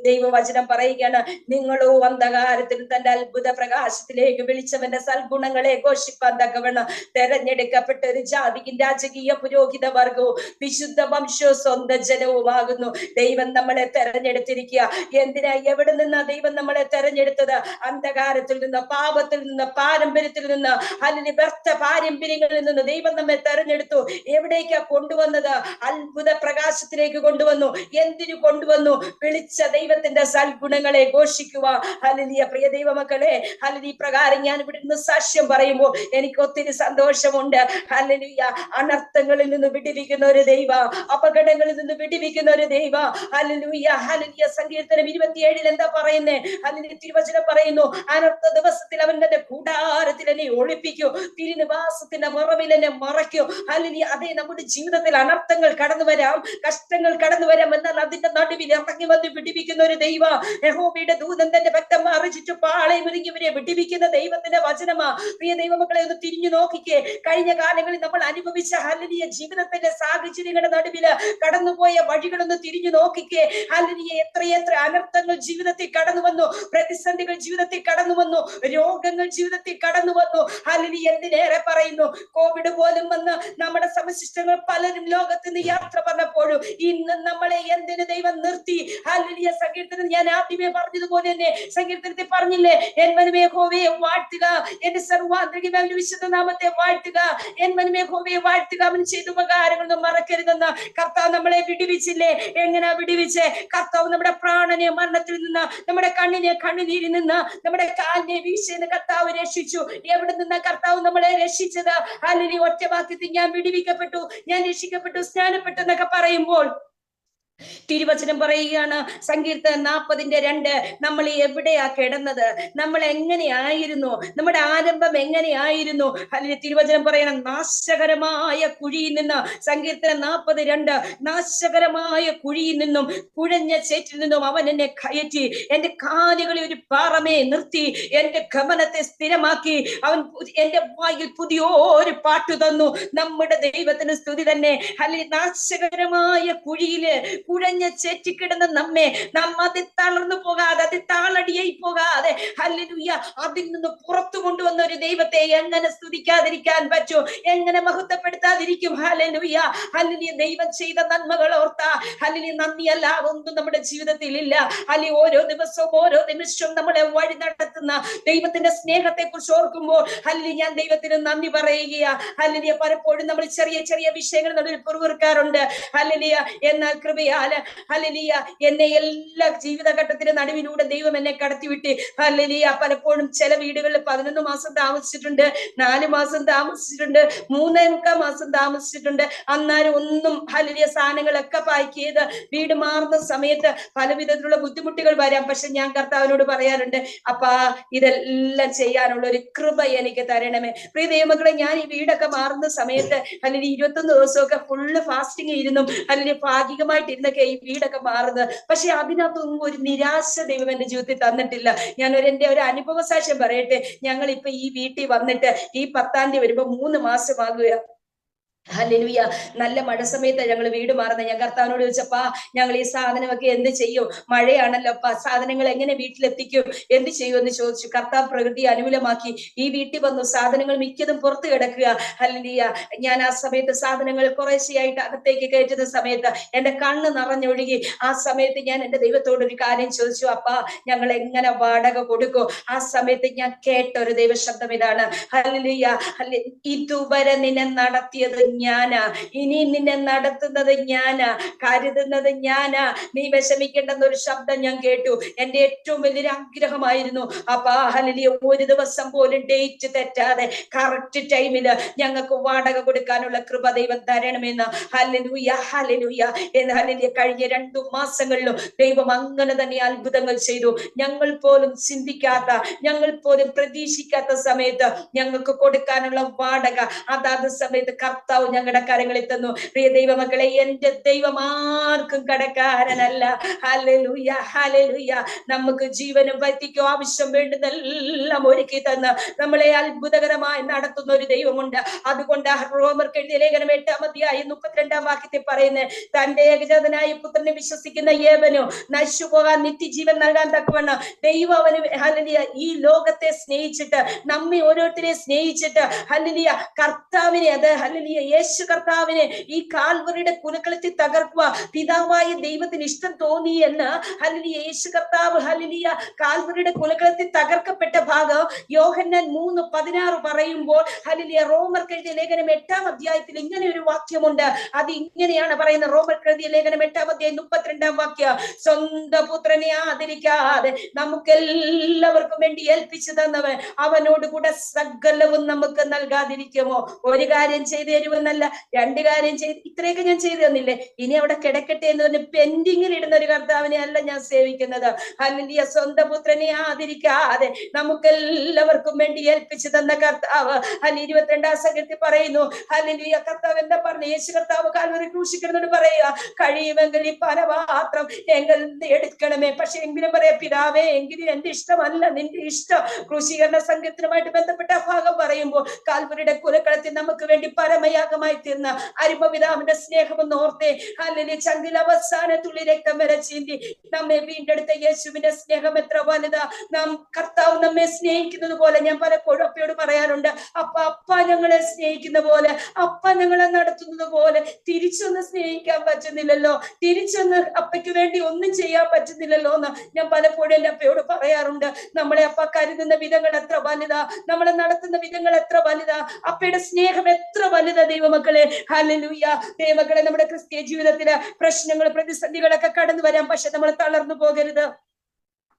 ദൈവവചനം പറയുകയാണ്, നിങ്ങളോ അന്ധകാരത്തിൽ തന്റെ അത്ഭുത പ്രകാശത്തിലേക്ക് വിളിച്ചവന്റെ സൽഗുണങ്ങളെ ഘോഷിപ്പാൻ തക്കവണ്ണം തെരഞ്ഞെടുക്കപ്പെട്ട ഒരു ജാതിയും രാജകീയ പുരോഹിത വർഗവും വിശുദ്ധ വംശവും സ്വന്തം ജനവുമാകുന്നു. ദൈവം നമ്മളെ തെരഞ്ഞെടുത്തിരിക്കുക. എന്തിനാ? എവിടെ നിന്നാ ദൈവം നമ്മളെ തെരഞ്ഞെടുത്തത്? അന്ധകാരത്തിൽ നിന്ന്, പാപത്തിൽ നിന്ന്, പാരമ്പര്യത്തിൽ നിന്ന്, അല്ലെങ്കിൽ വ്യർത്ഥ പാരമ്പര്യങ്ങളിൽ നിന്ന് ദൈവം നമ്മെ തെരഞ്ഞെടുത്തു. എവിടേക്കാ കൊണ്ടുവന്നത്? അത്ഭുത പ്രകാശത്തിലേക്ക് കൊണ്ടുവന്നു. എന്തിനു കൊണ്ടുവന്നു? വിളിച്ച ദൈവത്തിന്റെ സൽഗുണങ്ങളെ ഘോഷിക്കുക. ഹല്ലേലൂയ. പ്രിയ ദൈവമക്കളെ, ഹല്ലേലൂയ. പ്രകാരം ഞാൻ ഇവിടെ നിന്ന് സാക്ഷ്യം പറയുമ്പോൾ എനിക്ക് ഒത്തിരി സന്തോഷമുണ്ട്. ഹല്ലേലൂയ. അനർത്ഥങ്ങളിൽ നിന്ന് വിടുവിക്കുന്ന ഒരു ദൈവ, അപകടങ്ങളിൽ നിന്ന് വിടുവിക്കുന്ന ഒരു ദൈവ. Hallelujah, hallelujah. സങ്കീർത്തനം 27 എന്താ പറയുന്നേ? ഹല്ലേലൂയ. തിരുവചനം പറയുന്നു, അനർത്ഥ ദിവസത്തിൽ അവൻ തന്റെ കൂടാരത്തിൽ എന്നെ ഒളിപ്പിക്കൂ, തിരുനിവാസത്തിന്റെ മറവിൽ എന്നെ മറയ്ക്കൂ. ഹല്ലേലൂയ. അതേ, നമ്മുടെ ജീവിതത്തിൽ അനർത്ഥങ്ങൾ കടന്നു വരാം, കഷ്ടങ്ങൾ കടന്നു വരാം. എന്നാൽ അതിന്റെ നടുവിൽ ഇറങ്ങി വന്ന് വിടിവിക്കുന്ന ഒരു ദൈവ. യഹോവയുടെ ദൂതൻ തന്റെ ഭക്തന്മാരെ ചുറ്റും പാളയം ഒരുങ്ങിയവരെ വിടിവിക്കുന്ന ദൈവത്തിന്റെ വചനമാ. പ്രിയ ദൈവമക്കളെ, ഒന്ന് തിരിഞ്ഞു നോക്കിക്കേ. കഴിഞ്ഞ കാലങ്ങളിൽ നമ്മൾ അനുഭവിച്ച ഹല്ലേലൂയ ജീവിതത്തിന്റെ സാഹചര്യങ്ങളുടെ നടുവില് കടന്നുപോയ വഴികളൊന്ന് തിരിഞ്ഞു നോക്കിക്കേ. ഹല്ലേലൂയ. എത്രയെത്ര അനർത്ഥങ്ങൾ ജീവിതത്തിൽ കടന്നു വന്നു, പ്രതിസന്ധികൾ ജീവിതത്തിൽ കടന്നു വന്നു, രോഗങ്ങൾ ജീവിതത്തിൽ കടന്നു വന്നു. ഹല്ലേലൂയ. എന്തിനേറെ പറയുന്നു, കോവിഡ് പോലും വന്ന് നമ്മുടെ സമശിഷ്ടങ്ങൾ പലരും ലോകത്ത് നിന്ന് യാത്ര പറഞ്ഞപ്പോഴും ഇന്ന് നമ്മളെ എന്തിന് ദൈവം നിർത്തി? ഹല്ലേലൂയ. സങ്കീർത്തനം ഞാൻ ആദ്യമേ പറഞ്ഞതുപോലെ തന്നെ സങ്കീർത്തനത്തിൽ പറഞ്ഞില്ലേ, എൻ മനമേ യഹോവയെ വാഴ്ത്തുക, എന്റെ സർവ്വാന്തരികമായ വിശുദ്ധ നാമത്തെ വാഴ്ത്തുക, എൻ മനമേ യഹോവയെ വാഴ്ത്തുക, അവൻ ചെയ്ത ഉപകാരങ്ങളൊന്നും മറക്കരുതെന്ന്. കർത്താവ് നമ്മളെ വിടുവിച്ചില്ലേ? എങ്ങനെയാ വിടുവിച്ചേ? കർത്താവ് നമ്മുടെ പ്രാണനെ മരണത്തിൽ നിന്ന്, നമ്മുടെ കണ്ണിനെ കണ്ണുനീരിൽ നിന്ന്, നമ്മുടെ കാലിനെ വീഴ്ചയിൽ കർത്താവ് രക്ഷിച്ചു. എവിടെ നിന്ന് കർത്താവ് നമ്മളെ രക്ഷിച്ചത്? ഹല്ലേലൂയ. ഒറ്റ വാക്യത്തിൽ ഞാൻ വിടുവിക്കപ്പെട്ടു, ഞാൻ രക്ഷിക്കപ്പെട്ടു, സ്നാനപ്പെട്ടു എന്നൊക്കെ പറയുമ്പോൾ തിരുവചനം പറയുകയാണ്, സങ്കീർത്തനം 40:2, നമ്മൾ എവിടെയാ കിടന്നത്? നമ്മൾ എങ്ങനെയായിരുന്നു? നമ്മുടെ ആരംഭം എങ്ങനെയായിരുന്നു? അല്ലെങ്കിൽ തിരുവചനം പറയണം, നാശകരമായ കുഴിയിൽ നിന്ന്. സങ്കീർത്തനം 40:2, നാശകരമായ കുഴിയിൽ നിന്നും കുഴഞ്ഞ ചേറ്റിൽ നിന്നും അവൻ എന്നെ കയറ്റി, എന്റെ കാലുകളെ ഒരു പാറമേ നിർത്തി, എന്റെ ഗമനത്തെ സ്ഥിരമാക്കി. അവൻ എന്റെ വായിൽ പുതിയൊരു പാട്ട് തന്നു. നമ്മുടെ ദൈവത്തിന് സ്തുതി തന്നെ. അല്ലെങ്കിൽ നാശകരമായ കുഴിയില് കുഴഞ്ഞ ചേറ്റിക്കിടന്ന നമ്മെ, അതിൽ തളർന്നു പോകാതെ, അതിൽ താളടിയായി പോകാതെ, ഹല്ലേലൂയ, അതിൽ നിന്ന് പുറത്തു കൊണ്ടുവന്ന ഒരു ദൈവത്തെ എങ്ങനെ സ്തുതിക്കാതിരിക്കാൻ പറ്റൂ? എങ്ങനെ മഹത്വപ്പെടുത്താതിരിക്കും? Hallelujah, hallelujah. ദൈവം ചെയ്ത നന്മകൾ ഓർത്താ ഹല്ലേലൂയ നന്ദിയല്ലാതെ ഒന്നും നമ്മുടെ ജീവിതത്തിൽ ഇല്ല. ഹല്ലേലൂയ. ഓരോ ദിവസവും ഓരോ നിമിഷവും നമ്മളെ വഴി നടത്തുന്ന ദൈവത്തിന്റെ സ്നേഹത്തെ കുറിച്ച് ഓർക്കുമ്പോൾ ഹല്ലേലൂയ ഞാൻ ദൈവത്തിന് നന്ദി പറയുകയാ. ഹല്ലേലൂയ. പലപ്പോഴും നമ്മൾ ചെറിയ ചെറിയ വിഷയങ്ങൾ നടുവിൽ പുറകെറുക്കാറുണ്ട്. ഹല്ലേലൂയ. എന്നാൽ കൃപയാൽ ഹല്ലേലൂയ എന്നെ എല്ലാ ജീവിതഘട്ടത്തിന്റെ നടുവിലൂടെ ദൈവം എന്നെ കടത്തിവിട്ട് ഹല്ലേലൂയ. പലപ്പോഴും ചില വീടുകളിൽ 11 മാസം താമസിച്ചിട്ടുണ്ട്, 4 മാസം താമസിച്ചിട്ടുണ്ട്, 3.25 മാസം താമസിച്ചിട്ടുണ്ട്. അന്നാലും ഒന്നും ഹല്ലേലൂയ സാധനങ്ങളൊക്കെ പാക്ക് ചെയ്ത് വീട് മാറുന്ന സമയത്ത് പല വിധത്തിലുള്ള ബുദ്ധിമുട്ടുകൾ വരാം. പക്ഷെ ഞാൻ കർത്താവിനോട് പറയാറുണ്ട്, അപ്പാ ഇതെല്ലാം ചെയ്യാനുള്ള ഒരു കൃപ എനിക്ക് തരണമേ. പ്രിയ ദൈവമക്കളെ, ഞാൻ ഈ വീടൊക്കെ മാറുന്ന സമയത്ത് അല്ലെങ്കിൽ 21 ദിവസമൊക്കെ ഫുള്ള് ഫാസ്റ്റിംഗ് ഇരുന്നും അല്ലെങ്കിൽ ഭാഗികമായിട്ട് ഇരുന്നൊക്കെ ഈ വീടൊക്കെ മാറുന്നത്. പക്ഷെ അതിനകത്തൊന്നും ഒരു നിരാശ ദൈവം എന്റെ ജീവിതത്തിൽ തന്നിട്ടില്ല. ഞാൻ എന്റെ ഒരു അനുഭവ സാക്ഷ്യം പറയട്ടെ. ഞങ്ങൾ ഇപ്പൊ ഈ വീട്ടിൽ വന്നിട്ട് ഈ 10-ാം തീയതി വരുമ്പോ 3 മാസമാകുക. ഹല്ലേലൂയ. നല്ല മഴ സമയത്ത് ഞങ്ങൾ വീട് മാറുന്നത്. ഞാൻ കർത്താവിനോട് ചോദിച്ചപ്പാ, ഞങ്ങൾ ഈ സാധനമൊക്കെ എന്ത് ചെയ്യും? മഴയാണല്ലോ, സാധനങ്ങൾ എങ്ങനെ വീട്ടിലെത്തിക്കും? എന്ത് ചെയ്യും എന്ന് ചോദിച്ചു. കർത്താവ് പ്രകൃതി അനുകൂലമാക്കി ഈ വീട്ടിൽ വന്നു. സാധനങ്ങൾ മിക്കതും പുറത്ത് കിടക്കുക. ഹല്ലേലൂയ. ഞാൻ ആ സമയത്ത് സാധനങ്ങൾ കുറേശ്ശെയായിട്ട് അകത്തേക്ക് കയറ്റുന്ന സമയത്ത് എന്റെ കണ്ണ് നിറഞ്ഞൊഴുകി. ആ സമയത്ത് ഞാൻ എന്റെ ദൈവത്തോട് ഒരു കാര്യം ചോദിച്ചു, അപ്പാ ഞങ്ങൾ എങ്ങനെ വാടക കൊടുക്കും? ആ സമയത്ത് ഞാൻ കേട്ട ഒരു ദൈവശബ്ദം ഇതാണ്, ഹല്ലേലൂയ, ഇതുവരെ നിന്നെ നടത്തിയത് ഞാനാ, ഇനിയും നിന്നെ നടത്തുന്നത് ഞാനാ, കരുതുന്നത് ഞാനാ, നീ വിഷമിക്കേണ്ടെന്നൊരു ശബ്ദം ഞാൻ കേട്ടു. എന്റെ ഏറ്റവും വലിയൊരു ആഗ്രഹമായിരുന്നു അപ്പാ ഹല്ലേലൂയ, ഒരു ദിവസം പോലും ഡേറ്റ് തെറ്റാതെ കറക്റ്റ് ടൈമില് ഞങ്ങൾക്ക് വാടക കൊടുക്കാനുള്ള കൃപ ദൈവം തരണമെന്ന്. ഹല്ലേലൂയ ഹല്ലേലൂയ എന്ന് ഹല്ലേലൂയ. കഴിഞ്ഞ 2 മാസങ്ങളിലും ദൈവം അങ്ങനെ തന്നെ അത്ഭുതങ്ങൾ ചെയ്തു. ഞങ്ങൾ പോലും ചിന്തിക്കാത്ത, ഞങ്ങൾ പോലും പ്രതീക്ഷിക്കാത്ത സമയത്ത് ഞങ്ങൾക്ക് കൊടുക്കാനുള്ള വാടക അതാത് സമയത്ത് കർത്താവ് ഞങ്ങളുടെ കരങ്ങളിൽ തന്നു. പ്രിയ ദൈവമക്കളെ, എന്റെ ദൈവം ആർക്കും കടക്കാരനല്ല. Hallelujah hallelujah. നമുക്ക് ജീവനും വൈദ്യക്കും ആവശ്യം വേണ്ടുന്നെല്ലാം ഒരുക്കി തന്ന് നമ്മളെ അത്ഭുതകരമായി നടത്തുന്ന ഒരു ദൈവമുണ്ട്. അതുകൊണ്ട് റോമർക്ക് എഴുതിയ ലേഖനം 8-ാം അധ്യായം 32-ാം വാക്യത്തിൽ പറയുന്നത്, തന്റെ ഏകജാതനായ പുത്രനെ വിശ്വസിക്കുന്ന ഏവനോ നശിച്ചു പോകാൻ നിത്യജീവൻ നൽകാൻ തക്കവണ്ണം ദൈവം അവന് ഹല്ലേലൂയ ഈ ലോകത്തെ സ്നേഹിച്ചിട്ട്, നമ്മെ ഓരോരുത്തരെ സ്നേഹിച്ചിട്ട് ഹല്ലേലൂയ കർത്താവിനെ, അത് ഹല്ലേലൂയ യേശു കർത്താവിനെ ഈ കാൽവറിയുടെ കുലക്കളത്തിൽ തകർക്കുക പിതാവായ ദൈവത്തിന് ഇഷ്ടം തോന്നി എന്ന് ഹല്ലേലൂയ യേശു കർത്താവ് ഹല്ലേലൂയ കാൽവറിയുടെ കുലക്കളത്തിൽ തകർക്കപ്പെട്ട ഭാഗം യോഹന്നാൻ 3:16 പറയുമ്പോൾ ഹല്ലേലൂയ റോമർക്ക് എഴുതിയ ലേഖനം 8-ാം അധ്യായത്തിൽ ഇങ്ങനെ ഒരു വാക്യമുണ്ട്. അത് ഇങ്ങനെയാണ് പറയുന്നത്. റോമർക്ക് എഴുതിയ ലേഖനം 8-ാം അധ്യായം 32-ാം വാക്യം, സ്വന്തം പുത്രനെ ആദരിക്കാതെ നമുക്കെല്ലാവർക്കും വേണ്ടി ഏൽപ്പിച്ചു തന്നവൻ അവനോട് കൂടെ സകലവും നമുക്ക് നൽകാതിരിക്കുമോ? ഒരു കാര്യം ചെയ്തു തരുമെന്നല്ല, 2 കാര്യം ചെയ്ത്, ഇത്രയൊക്കെ ഞാൻ ചെയ്തു തന്നില്ലേ, ഇനി അവിടെ കിടക്കട്ടെ എന്ന് പറഞ്ഞ് പെൻഡിങ്ങിൽ ഇടുന്ന ഒരു കർത്താവിനെ അല്ല ഞാൻ സേവിക്കുന്നത്. ഹല്ലേലൂയ, സ്വന്തം പുത്രനെ ആദരിക്കാതെ നമുക്കെല്ലാവർക്കും വേണ്ടി ഏൽപ്പിച്ചു തന്ന കർത്താവ്. 22-ാം സംഗീതത്തിൽ പറയുന്നു ഹല്ലേലൂയ, കർത്താവ് എന്താ പറഞ്ഞു? യേശു കർത്താവ് കാൽവരി ക്രൂശിക്കണമെന്ന് പറയുക, കഴിയുമെങ്കിൽ ഈ പാനപാത്രം എങ്കിൽ എടുക്കണമേ, പക്ഷെ എങ്കിലും പറയാ, പിതാവേ എങ്കിലും എന്റെ ഇഷ്ടമല്ല നിന്റെ ഇഷ്ടം. ക്രൂശീകരണ സംഘത്തിനുമായിട്ട് ബന്ധപ്പെട്ട ഭാഗം പറയുമ്പോൾ കാൽവരിയുടെ കുലക്കളത്തിൽ നമുക്ക് വേണ്ടി പരമയാഗമായി തീർന്ന അരുമപിതാവിന്റെ സ്നേഹമെന്ന് ഓർത്തേ. ഹല്ലേലൂയ, ചങ്കിൽ അവസാന തുള്ളി രക്തം വരെ ചീന്തി നമ്മെ വീണ്ടെടുത്ത യേശുവിന്റെ സ്നേഹം എത്ര വലുതാ. നാം കർത്താവ് നമ്മെ സ്നേഹിക്കുന്നത് പോലെ ഞാൻ പലപ്പോഴും അപ്പയോട് പറയാറുണ്ട്, അപ്പ ഞങ്ങളെ സ്നേഹിക്കുന്ന പോലെ, അപ്പ ഞങ്ങളെ നടത്തുന്നത് പോലെ തിരിച്ചൊന്ന് സ്നേഹിക്കാൻ പറ്റുന്നില്ലല്ലോ, തിരിച്ചൊന്ന് അപ്പയ്ക്ക് വേണ്ടി ഒന്നും ചെയ്യാൻ പറ്റുന്നില്ലല്ലോ എന്ന് ഞാൻ പലപ്പോഴും എന്റെ അപ്പയോട് പറയാറുണ്ട്. നമ്മളെ അപ്പ കരുതുന്ന വിധങ്ങൾ എത്ര വലുതാ, നമ്മളെ നടത്തുന്ന വിധങ്ങൾ എത്ര വലുതാ, അപ്പയുടെ സ്നേഹം എത്ര വലുതാ ദൈവമക്കളെ. ഹല്ലേലൂയ ദൈവമക്കളെ, നമ്മുടെ ക്രിസ്തീയ ജീവിതത്തില് പ്രശ്നങ്ങൾ, പ്രതിസന്ധികളൊക്കെ കടന്നു വരാം, പക്ഷെ നമ്മൾ തളർന്നു പോകരുത്.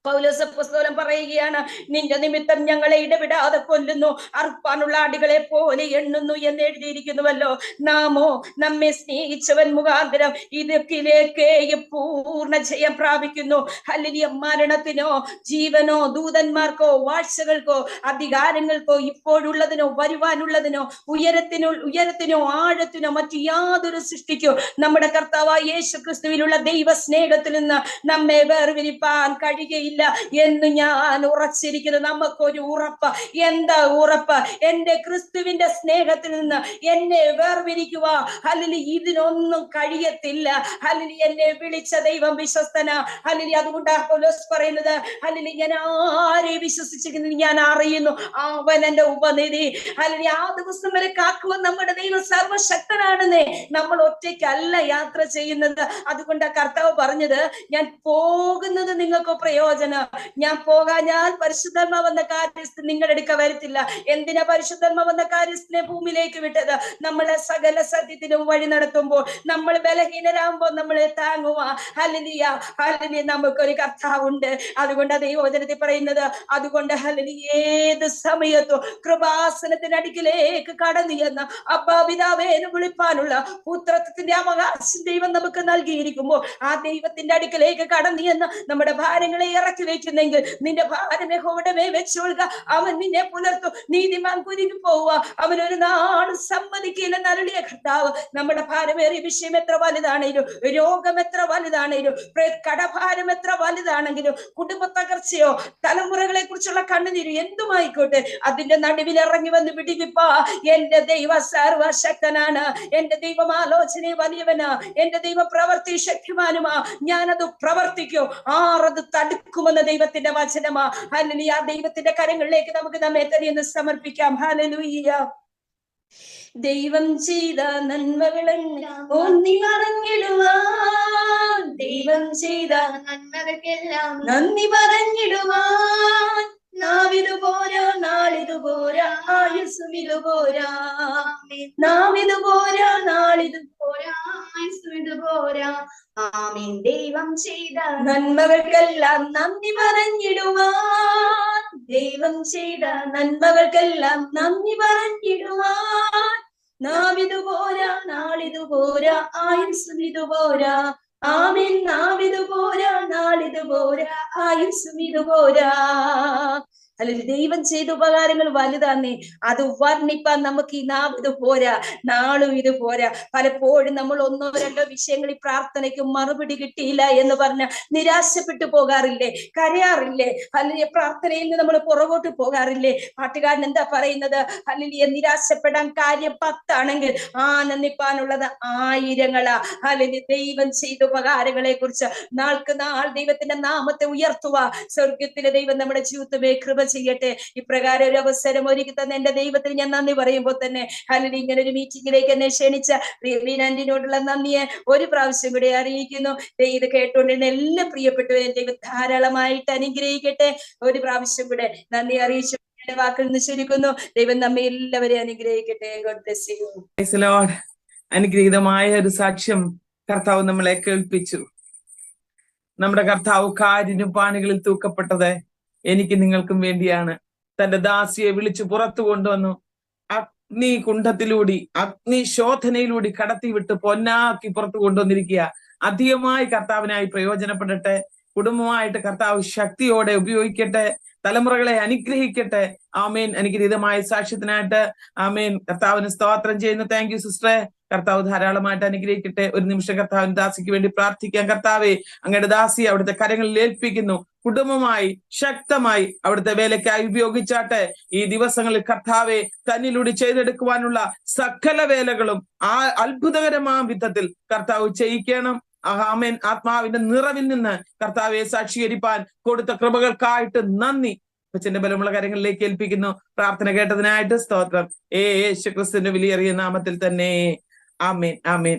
പൗലോസ് അപ്പോസ്തലൻ പറയുകയാണ്, നിന്റെ നിമിത്തം ഞങ്ങളെ ഇടവിടാതെ കൊല്ലുന്നു, അർപ്പാനുള്ള ആടുകളെ പോലെ എണ്ണുന്നു എന്ന് എഴുതിയിരിക്കുന്നുവല്ലോ. നാമോ നമ്മെ സ്നേഹിച്ചവൻ മുഖാന്തരം ഇതൊക്കിലേക്ക് പൂർണ്ണ ജയം പ്രാപിക്കുന്നു. ഹല്ലേലൂയ, മരണത്തിനോ ജീവനോ ദൂതന്മാർക്കോ വാഴ്ചകൾക്കോ അധികാരങ്ങൾക്കോ ഇപ്പോഴുള്ളതിനോ വരുവാനുള്ളതിനോ ഉയരത്തിനോ ആഴത്തിനോ മറ്റു യാതൊരു സൃഷ്ടിക്കോ നമ്മുടെ കർത്താവായ യേശു ക്രിസ്തുവിലുള്ള ദൈവ സ്നേഹത്തിൽ നിന്ന് നമ്മെ വേർപിരിപ്പാൻ കഴിയുകയില്ല എന്ന് ഞാൻ ഉറച്ചിരിക്കുന്നു. നമുക്കൊരു ഉറപ്പ്. എന്താ ഉറപ്പ്? എന്റെ ക്രിസ്തുവിന്റെ സ്നേഹത്തിൽ നിന്ന് എന്നെ വേർപിരിക്കുക ഹല്ലേലൂയ ഇതിനൊന്നും കഴിയത്തില്ല. ഹല്ലേലൂയ, എന്നെ വിളിച്ച ദൈവം വിശ്വസ്തനാ. ഹല്ലേലൂയ, അതുകൊണ്ടാണ് പൗലോസ് പറയുന്നത്, ഹല്ലേലൂയ, ഞാൻ ആരെ വിശ്വസിച്ചിരിക്കുന്നു ഞാൻ അറിയുന്നു, അവൻ എന്റെ ഉപനിധി. ഹല്ലേലൂയ, ആ ദിവസം വരെ കാക്കുവാൻ നമ്മുടെ ദൈവം സർവശക്തനാണെന്നേ. നമ്മൾ ഒറ്റയ്ക്കല്ല യാത്ര ചെയ്യുന്നത്. അതുകൊണ്ട് കർത്താവ് പറഞ്ഞത്, ഞാൻ പോകുന്നത് നിങ്ങൾക്ക് പ്രയോജനം, ഞാൻ പോകാഞ്ഞാൽ പരിശുദ്ധാത്മാവ് എന്ന കാര്യസ്ഥൻ നിങ്ങളുടെ അടുക്ക വരത്തില്ല. എന്തിനാ പരിശുദ്ധാത്മാവ് എന്ന കാര്യസ്ഥനെ ഭൂമിയിലേക്ക് വിട്ടത്? നമ്മളെ സകല സത്യത്തിനും വഴി നടത്തുമ്പോൾ, നമ്മൾ ബലഹീനരാകുമ്പോൾ നമ്മളെ താങ്ങുക. ഹല്ലേലൂയ ഹല്ലേലൂയ, നമുക്കൊരു കർത്താവുണ്ട്. അതുകൊണ്ട് ദൈവവചനത്തിൽ പറയുന്നത്, അതുകൊണ്ട് ഹല്ലേലൂയ ഏത് സമയത്തും കൃപാസനത്തിന്റെ അടുക്കിലേക്ക് കടന്നു എന്ന് അബ്ബാ പിതാവേ എന്ന് വിളിപ്പാനുള്ള പുത്രത്വത്തിന്റെ അവകാശം ദൈവം നമുക്ക് നൽകിയിരിക്കുമ്പോൾ, ആ ദൈവത്തിന്റെ അടുക്കിലേക്ക് കടന്നു എന്ന് നമ്മുടെ ഭാരങ്ങളെ ഇറക്കി വെക്കുന്നെങ്കിൽ, നിന്റെ ഭാരം യഹോവയുടെ മേൽ വെച്ചോളുക, അവൻ നിന്നെ പുലർത്തും. നീതിമാൻ കുരുങ്ങി പോവുക, അവൻ ഒരു നാളും സമ്മതിക്കില്ല നരളിയ കർത്താവ്. നമ്മുടെ ഭാരമേറിയ വിഷയം എത്ര വലുതാണെങ്കിലും, രോഗം എത്ര വലുതാണെങ്കിലും, കടഭാരം എത്ര വലുതാണെങ്കിലും, കുടുംബ തകർച്ചയോ തലമുറകളെ കുറിച്ചുള്ള കണ്ണുനീര് എന്തുമായിക്കോട്ടെ, അതിന്റെ നടുവിൽ ഇറങ്ങി വന്ന് വിടിവിപ്പാ. എന്റെ ദൈവ സർവശക്തനാണ്, എന്റെ ദൈവം ആലോചന വലിയവനാ, എന്റെ ദൈവ പ്രവർത്തി ശക്തിമാനുമാ, ഞാനത് പ്രവർത്തിക്കും, ആറത് തടുക്കുമെന്ന ദൈവത്തിന്റെ വചനമാ. ഹല്ലേലൂയ, ആ ദൈവത്തിന്റെ കരങ്ങളിലേക്ക് നമുക്ക് നമ്മെ തന്നെ സമർപ്പിക്കാം. ഹല്ലേലൂയ. ദൈവം ചെയ്ത നന്മകളെല്ലാം ഒന്നി പറഞ്ഞിടുവാൻ, ദൈവം ചെയ്ത നന്മകൾക്കെല്ലാം നന്ദി പറഞ്ഞിടുവാൻ, നാവിതു പോരാ, നാളിതു പോരാ, ആയുസ്സും ഇതു പോരാ. നാവിതു പോരാ, നാളിതു പോരാ, ആയുസ്സും ഇതു പോരാ. ആമീൻ. ദൈവം ചെയ്ത നന്മകൾക്കെല്ലാം നന്ദി പറഞ്ഞിടുവാൻ, ദൈവം ചെയ്ത നന്മകൾക്കെല്ലാം നന്ദി പറഞ്ഞിടുവാൻ. നാവിതു പോരാ, നാളിതു പോരാ, ആയുസ്സും ഇതു പോരാ. ആമീൻ. നാവിതു പോരാ, നാളിതു പോരാ, ആയുസ്സും ഇതു പോരാ. അല്ലെങ്കിൽ ദൈവം ചെയ്ത ഉപകാരങ്ങൾ വലുതാന്നേ, അത് വർണ്ണിപ്പാൻ നമുക്ക് ഈ നാവ് ഇത് പോരാ, നാളും ഇത് പോരാ. പലപ്പോഴും നമ്മൾ ഒന്നോ രണ്ടോ വിഷയങ്ങളിൽ പ്രാർത്ഥനയ്ക്ക് മറുപടി കിട്ടിയില്ല എന്ന് പറഞ്ഞ നിരാശപ്പെട്ടു പോകാറില്ലേ, കരയാറില്ലേ? അല്ലെങ്കിൽ പ്രാർത്ഥനയിൽ നിന്ന് നമ്മൾ പുറകോട്ട് പോകാറില്ലേ? പാട്ടുകാരൻ എന്താ പറയുന്നത്? അല്ലെങ്കിൽ നിരാശപ്പെടാൻ കാര്യം 10 ആണെങ്കിൽ ആനന്ദിപ്പാനുള്ളത് 1000 അല്ലെങ്കിൽ ദൈവം ചെയ്ത ഉപകാരങ്ങളെ കുറിച്ച് നാൾക്ക് നാൾ ദൈവത്തിന്റെ നാമത്തെ ഉയർത്തുക. സ്വർഗത്തിലെ ദൈവം നമ്മുടെ ജീവിതത്തെ കൃപ ചെയ്യട്ടെ. ഇപ്രകാരം ഒരു അവസരം ഒരുക്കി തന്നെ എന്റെ ദൈവത്തിന് ഞാൻ നന്ദി പറയുമ്പോൾ തന്നെ അല്ലെങ്കിൽ ഇങ്ങനെ ഒരു മീറ്റിംഗിലേക്ക് എന്നെ ക്ഷണിച്ച ആന്റിനോടുള്ള നന്ദിയെ ഒരു പ്രാവശ്യം കൂടി അറിയിക്കുന്നു. ഇത് കേട്ടുകൊണ്ടിരുന്ന എല്ലാ പ്രിയപ്പെട്ടവരും ദൈവം ധാരാളമായിട്ട് അനുഗ്രഹിക്കട്ടെ. ഒരു പ്രാവശ്യം കൂടെ നന്ദി അറിയിച്ചു എന്റെ വാക്കിൽ നിന്ന് ചുരുക്കുന്നു. ദൈവം നമ്മെ എല്ലാവരെയും അനുഗ്രഹിക്കട്ടെ. God bless you. Price the Lord. അനുഗ്രഹീതമായ ഒരു സാക്ഷ്യം കർത്താവ് നമ്മളെ കേൾപ്പിച്ചു. നമ്മുടെ കർത്താവ് കാരിനും പാണികളിൽ തൂക്കപ്പെട്ടത് എനിക്ക് നിങ്ങൾക്കും വേണ്ടിയാണ്. തന്റെ ദാസിയെ വിളിച്ചു പുറത്തു കൊണ്ടുവന്നു അഗ്നി കുണ്ഠത്തിലൂടെ അഗ്നി ശോധനയിലൂടെ കടത്തിവിട്ട് പൊന്നാക്കി പുറത്തു കൊണ്ടുവന്നിരിക്കുക. അധികമായി കർത്താവിനായി പ്രയോജനപ്പെടട്ടെ. കുടുംബമായിട്ട് കർത്താവ് ശക്തിയോടെ ഉപയോഗിക്കട്ടെ. തലമുറകളെ അനുഗ്രഹിക്കട്ടെ. ആമേൻ. അനുഗ്രഹീതമായ സാക്ഷ്യത്തിനായിട്ട് ആമേൻ കർത്താവിന് സ്തോത്രം ചെയ്യുന്നു. താങ്ക് യു സിസ്റ്ററെ. കർത്താവ് ധാരാളമായിട്ട് അനുഗ്രഹിക്കട്ടെ. ഒരു നിമിഷം കർത്താവിന് ദാസിക്ക് വേണ്ടി പ്രാർത്ഥിക്കാം. കർത്താവെ, അങ്ങയുടെ ദാസിയെ അവിടുത്തെ കരങ്ങളിൽ ഏൽപ്പിക്കുന്നു. കുടുംബമായി ശക്തമായി അവിടുത്തെ വേലയ്ക്കായി ഉപയോഗിച്ചാട്ടെ. ഈ ദിവസങ്ങളിൽ കർത്താവെ തന്നിലൂടെ ചെയ്തെടുക്കുവാനുള്ള സകല വേലകളും ആ അത്ഭുതകരമായ വിധത്തിൽ കർത്താവ് ചെയ്യിക്കണം. ആമേൻ. ആത്മാവിന്റെ നിറവിൽ നിന്ന് കർത്താവെ സാക്ഷീകരിപ്പാൻ കൊടുത്ത കൃപകൾക്കായിട്ട് നന്ദി. കൊച്ചിന്റെ ബലമുള്ള കാര്യങ്ങളിലേക്ക് ഏൽപ്പിക്കുന്നു. പ്രാർത്ഥന കേട്ടതിനായിട്ട് സ്തോത്രം. യേശുക്രിസ്തുവിന്റെ വിലയേറിയ നാമത്തിൽ തന്നെ. ആമേൻ, ആമേൻ.